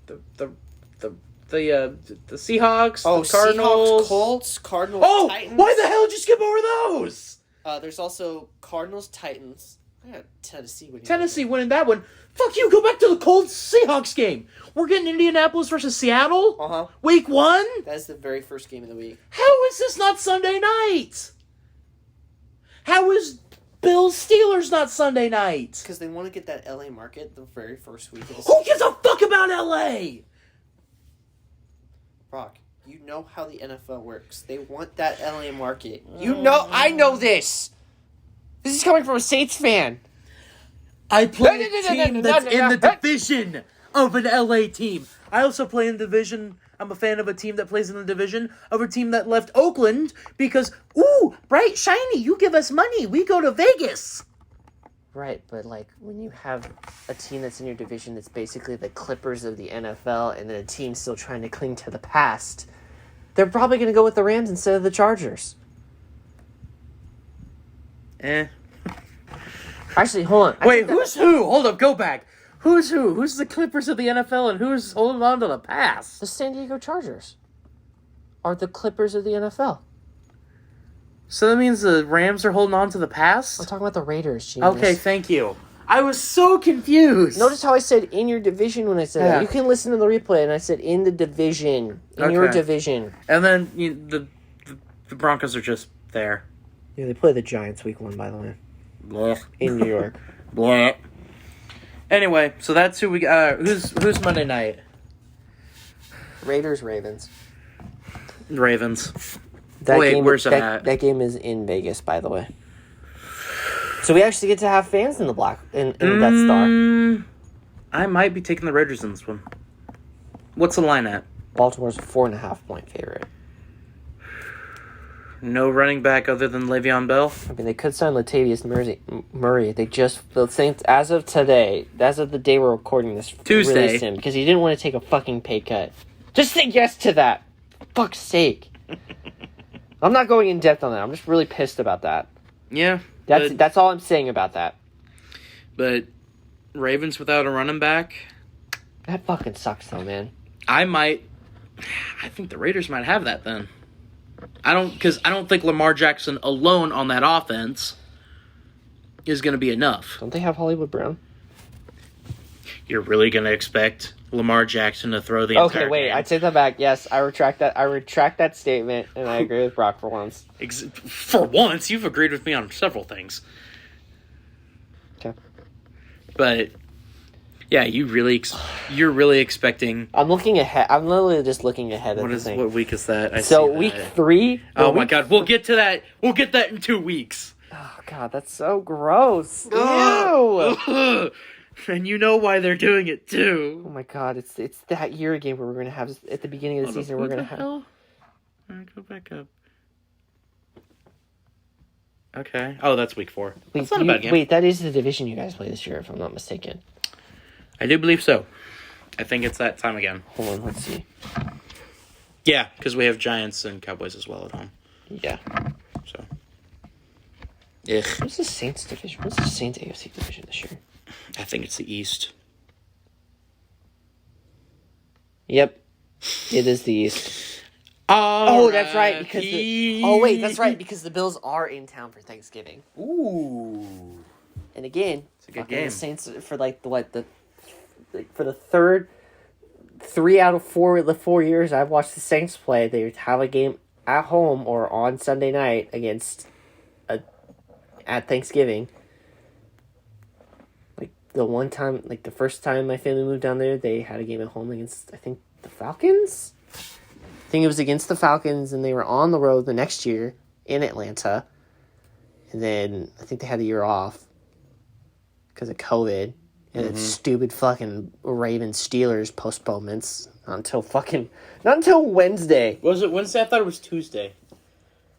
Seahawks? Oh, the Cardinals, Seahawks, Colts, Cardinals, Titans. Why the hell did you skip over those? There's also Cardinals, Titans. I got Tennessee winning. Tennessee winning that one. Fuck you. Go back to the Colts Seahawks game. We're getting Indianapolis versus Seattle. Week 1. That's the very first game of the week. How is this not Sunday night? How is Bills Steelers not Sunday night? Because they want to get that LA market the very first week of the Who season. gives a fuck about LA? Brock, you know how the NFL works. They want that LA market. I know this. This is coming from a Saints fan. I play a team that's in the division of an LA team. I also play in the division. I'm a fan of a team that plays in the division of a team that left Oakland because, ooh, bright, shiny, you give us money. We go to Vegas. Right, but like when you have a team that's in your division that's basically the Clippers of the NFL and then a team still trying to cling to the past, they're probably going to go with the Rams instead of the Chargers. Actually, hold on. Wait, who's who? Hold up, go back. Who's who? Who's the Clippers of the NFL and who's holding on to the past? The San Diego Chargers are the Clippers of the NFL. So that means the Rams are holding on to the past? I'm talking about the Raiders, genius. Okay, thank you. I was so confused. Notice how I said in your division when I said that. You can listen to the replay, and I said in the division. In your division. And then the Broncos are just there. Yeah, they play the Giants week 1, by the way. Blech. In New York. Blech. Anyway, so that's who we got. Who's Monday night? Raiders, Ravens. Ravens. Where's it at? That game is in Vegas, by the way. So we actually get to have fans in the block in the Death Star. I might be taking the Raiders in this one. What's the line at? Baltimore's a 4.5-point favorite. No running back other than Le'Veon Bell? I mean, they could sign Latavius Murray. The Saints, as of today, as of the day we're recording this, Tuesday, released him because he didn't want to take a fucking pay cut. Just say yes to that. For fuck's sake. I'm not going in depth on that. I'm just really pissed about that. Yeah. That's all I'm saying about that. But Ravens without a running back? That fucking sucks though, man. I think the Raiders might have that then. I don't think Lamar Jackson alone on that offense is going to be enough. Don't they have Hollywood Brown? You're really going to expect Lamar Jackson to throw the entire game? I take that back. Yes, I retract that. I retract that statement, and I agree with Brock for once. For once, you've agreed with me on several things. Okay. But yeah, you're really expecting. I'm looking ahead. I'm literally just looking ahead of the thing. What week is that? Week 3. Oh my God, we'll get to that. We'll get that in 2 weeks. Oh God, that's so gross. Ew. And you know why they're doing it too. Oh my God, it's that year again where we're gonna have at the beginning of the season. We're gonna have. All right, go back up. Okay. Oh, that's week 4. That's not a bad game. Wait, that is the division you guys play this year, if I'm not mistaken. I do believe so. I think it's that time again. Hold on, let's see. Yeah, because we have Giants and Cowboys as well at home. Yeah. So. Ugh. What's the Saints division? What's the Saints AFC division this year? I think it's the East. Yep. It is the East. That's right. Because that's right. Because the Bills are in town for Thanksgiving. Ooh. And again, It's a good game. The Saints for for the third 3 out of 4 of the 4 years I've watched the Saints play, they have a game at home or on Sunday night at Thanksgiving. Like the one time, like the first time my family moved down there, they had a game at home against, I think, the Falcons. I think it was against the Falcons, and they were on the road the next year in Atlanta. And then I think they had a year off because of COVID and then stupid fucking Ravens Steelers postponements not until Wednesday. Was it Wednesday? I thought it was Tuesday.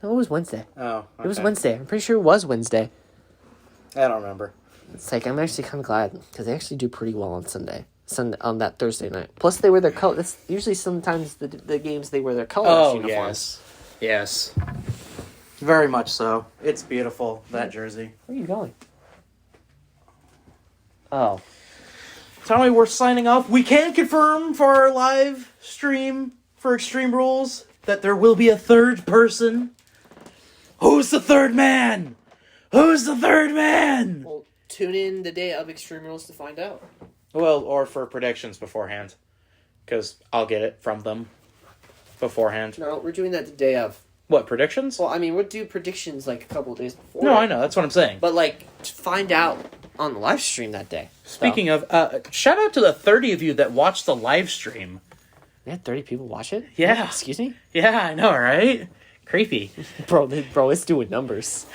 No, it was Wednesday. Oh, okay. It was Wednesday. I'm pretty sure it was Wednesday. I don't remember. It's like, I'm actually kind of glad because they actually do pretty well on on that Thursday night. Plus, they wear their color. That's usually sometimes the games they wear their colors uniforms. Yes. Very much so. It's beautiful, that jersey. Where are you going? Oh. Tommy, we're signing off. We can confirm for our live stream for Extreme Rules that there will be a third person. Who's the third man? Who's the third man? Well, tune in the day of Extreme Rules to find out. Well, or for predictions beforehand. Because I'll get it from them beforehand. No, we're doing that the day of. What, predictions? Well, I mean, we'll do predictions like a couple of days before. No, I know. That's what I'm saying. But, like, to find out on the live stream that day. Speaking of, shout out to the 30 of you that watched the live stream. They had 30 people watch it? Yeah. Excuse me? Yeah, I know, right? Creepy. Bro, it's doing numbers.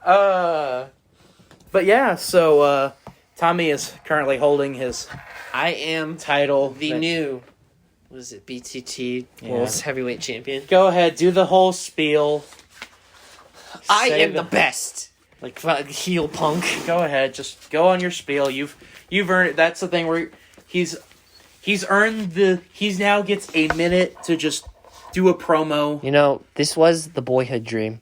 But yeah, so Tommy is currently holding his I am title. the new, what is it, BTT World's Heavyweight Champion. Go ahead, do the whole spiel. I Say am the best. Like heel punk. Go ahead, just go on your spiel. You've earned it. That's the thing where he's earned he now gets a minute to just do a promo. You know, this was the boyhood dream.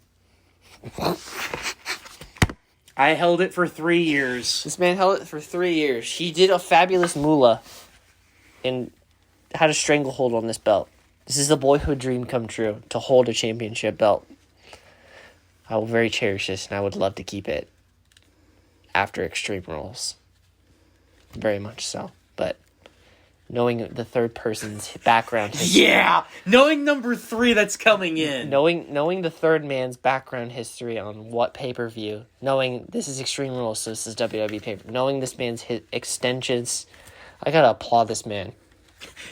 I held it for 3 years. This man held it for 3 years. He did a fabulous moolah and had a stranglehold on this belt. This is the boyhood dream come true, to hold a championship belt. I will very cherish this, and I would love to keep it after Extreme Rules. Very much so. But knowing the third person's background history... Yeah! Knowing number 3 that's coming in. Knowing the third man's background history on what pay-per-view, knowing this is Extreme Rules, so this is WWE pay-per-view, knowing this man's extensions, I gotta applaud this man.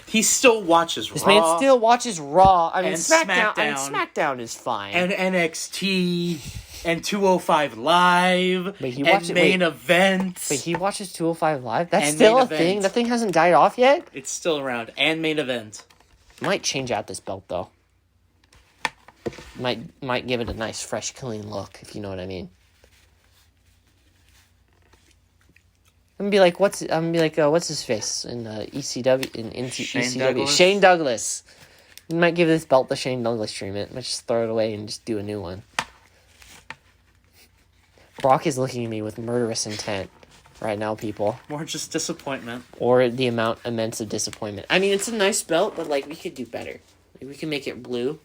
He still watches This Raw. man still watches Raw. I mean, and SmackDown. SmackDown. SmackDown is fine. And NXT and 205 Live Wait, he and watches- main event. But he watches 205 Live? That's And still main a event. thing? That thing hasn't died off yet? It's still around. And main event. Might change out this belt, though. Might give it a nice, fresh, clean look, if you know what I mean. I'm gonna be like, what's his face in ECW in ECW? Douglas? Shane Douglas. You might give this belt the Shane Douglas treatment. Might just throw it away and just do a new one. Brock is looking at me with murderous intent right now, people. More just disappointment. Or the immense of disappointment. I mean, it's a nice belt, but like we could do better. Like, we can make it blue.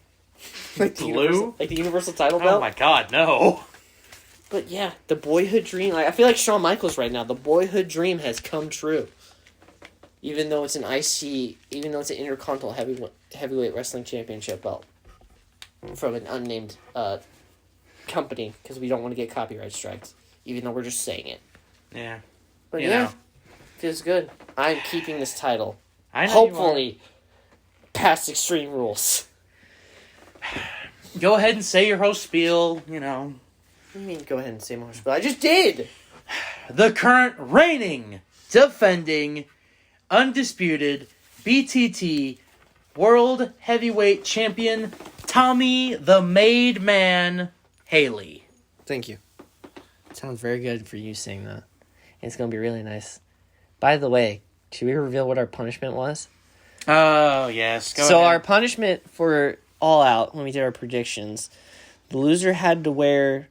Like Blue? the universal title belt. Oh my god, no. But yeah, the boyhood dream. Like, I feel like Shawn Michaels right now. The boyhood dream has come true. Even though it's an Intercontinental Heavyweight Wrestling Championship belt from an unnamed company, because we don't want to get copyright strikes, even though we're just saying it. Yeah. But You yeah, know. feels good. I'm keeping this title. I know Hopefully, past Extreme Rules. Go ahead and say your whole spiel, you know. What do you mean, go ahead and say more, but I just did! The current reigning, defending, undisputed BTT World Heavyweight Champion, Tommy the Made Man Haley. Thank you. Sounds very good for you saying that. It's going to be really nice. By the way, should we reveal what our punishment was? Oh, yes. Go So ahead. our punishment for All Out, when we did our predictions, the loser had to wear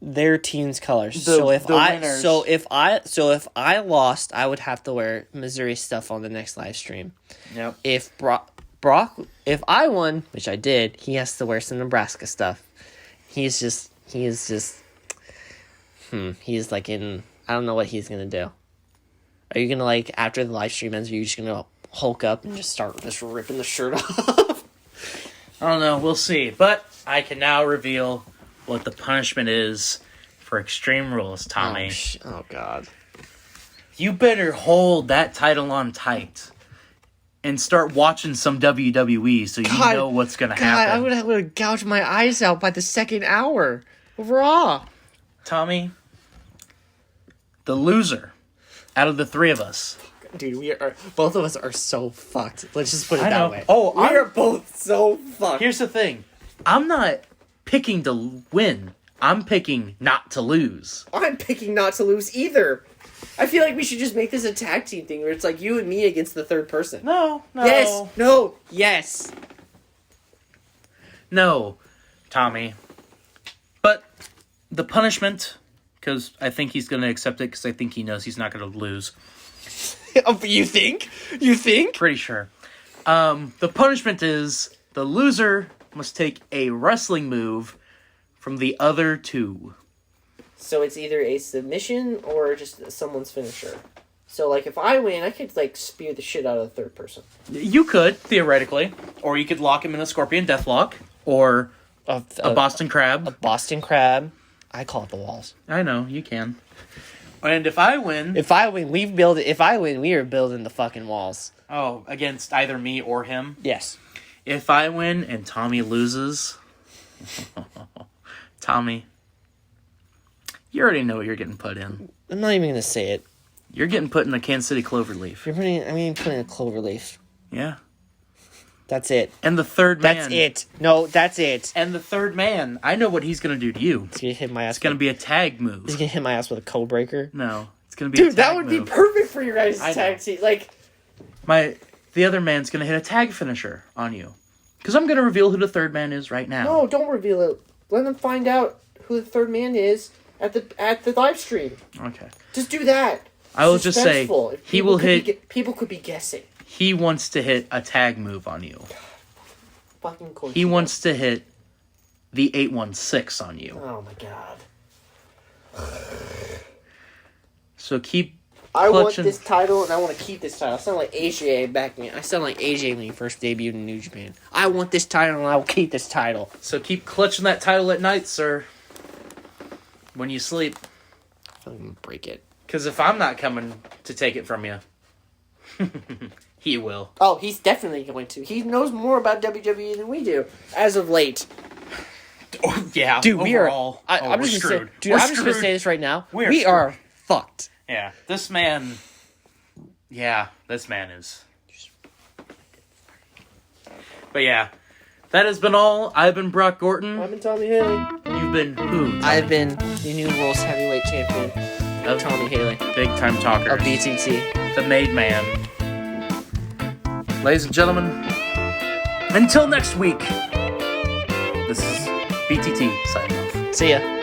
their team's colors. So if I lost, I would have to wear Missouri stuff on the next live stream. Yep. If I won, which I did, he has to wear some Nebraska stuff. He's like in, I don't know what he's gonna do. Are you gonna, like, after the live stream ends, are you just gonna Hulk up and just start ripping the shirt off? I don't know. We'll see. But I can now reveal what the punishment is for Extreme Rules, Tommy. Oh God. You better hold that title on tight and start watching some WWE so you know what's going to happen. I would have gouged my eyes out by the second hour. Raw. Tommy, the loser out of the three of us. Dude, both of us are so fucked. Let's just put it I that know. way. Oh, we are both so fucked. Here's the thing. I'm not picking to win. I'm picking not to lose. I'm picking not to lose either. I feel like we should just make this a tag team thing where it's like you and me against the third person. No. Yes. No. Yes. No, Tommy. But the punishment, because I think he's going to accept it because I think he knows he's not going to lose. You think? You think? Pretty sure. The punishment is the loser must take a wrestling move from the other two. So it's either a submission or just someone's finisher. So, like, if I win, I could, like, spear the shit out of the third person. You could, theoretically. Or you could lock him in a Scorpion Deathlock. Or a Boston Crab. A Boston Crab. I call it the walls. I know, you can. And if I win... we are building the fucking walls. Oh, against either me or him? Yes. If I win and Tommy loses... Tommy, you already know what you're getting put in. I'm not even going to say it. You're getting put in the Kansas City Cloverleaf. Putting a Cloverleaf. Yeah. That's it. And the third man. That's it. No, that's it. And the third man, I know what he's going to do to you. He's going to hit my ass. It's going to be a tag move. He's going to hit my ass with a code breaker. No, it's going to be a tag that would move. be perfect for your guys' tag team. Like, the other man's going to hit a tag finisher on you. Because I'm going to reveal who the third man is right now. No, don't reveal it. Let them find out who the third man is at the live stream. Okay. Just do that. I will just say, he will hit... People could be guessing. He wants to hit a tag move on you. Fucking course. He wants to hit the 816 on you. Oh my god. So keep I want clutching. this title, and I want to keep this title. I sound like AJ back me. I sound like AJ when he first debuted in New Japan. I want this title, and I will keep this title. So keep clutching that title at night, sir. When you sleep. I'm gonna break it. Because if I'm not coming to take it from you, he will. Oh, he's definitely going to. He knows more about WWE than we do, as of late. Oh, yeah, dude, overall, I'm just gonna say this right now. We screwed. are fucked. Yeah, this man is. But yeah, that has been all. I've been Brock Gorton. I've been Tommy Haley. You've been who? Tommy? I've been the new World's Heavyweight Champion of Tommy Haley. Big time talker. Of BTT. The Made Man. Ladies and gentlemen, until next week, this is BTT signing off. See ya.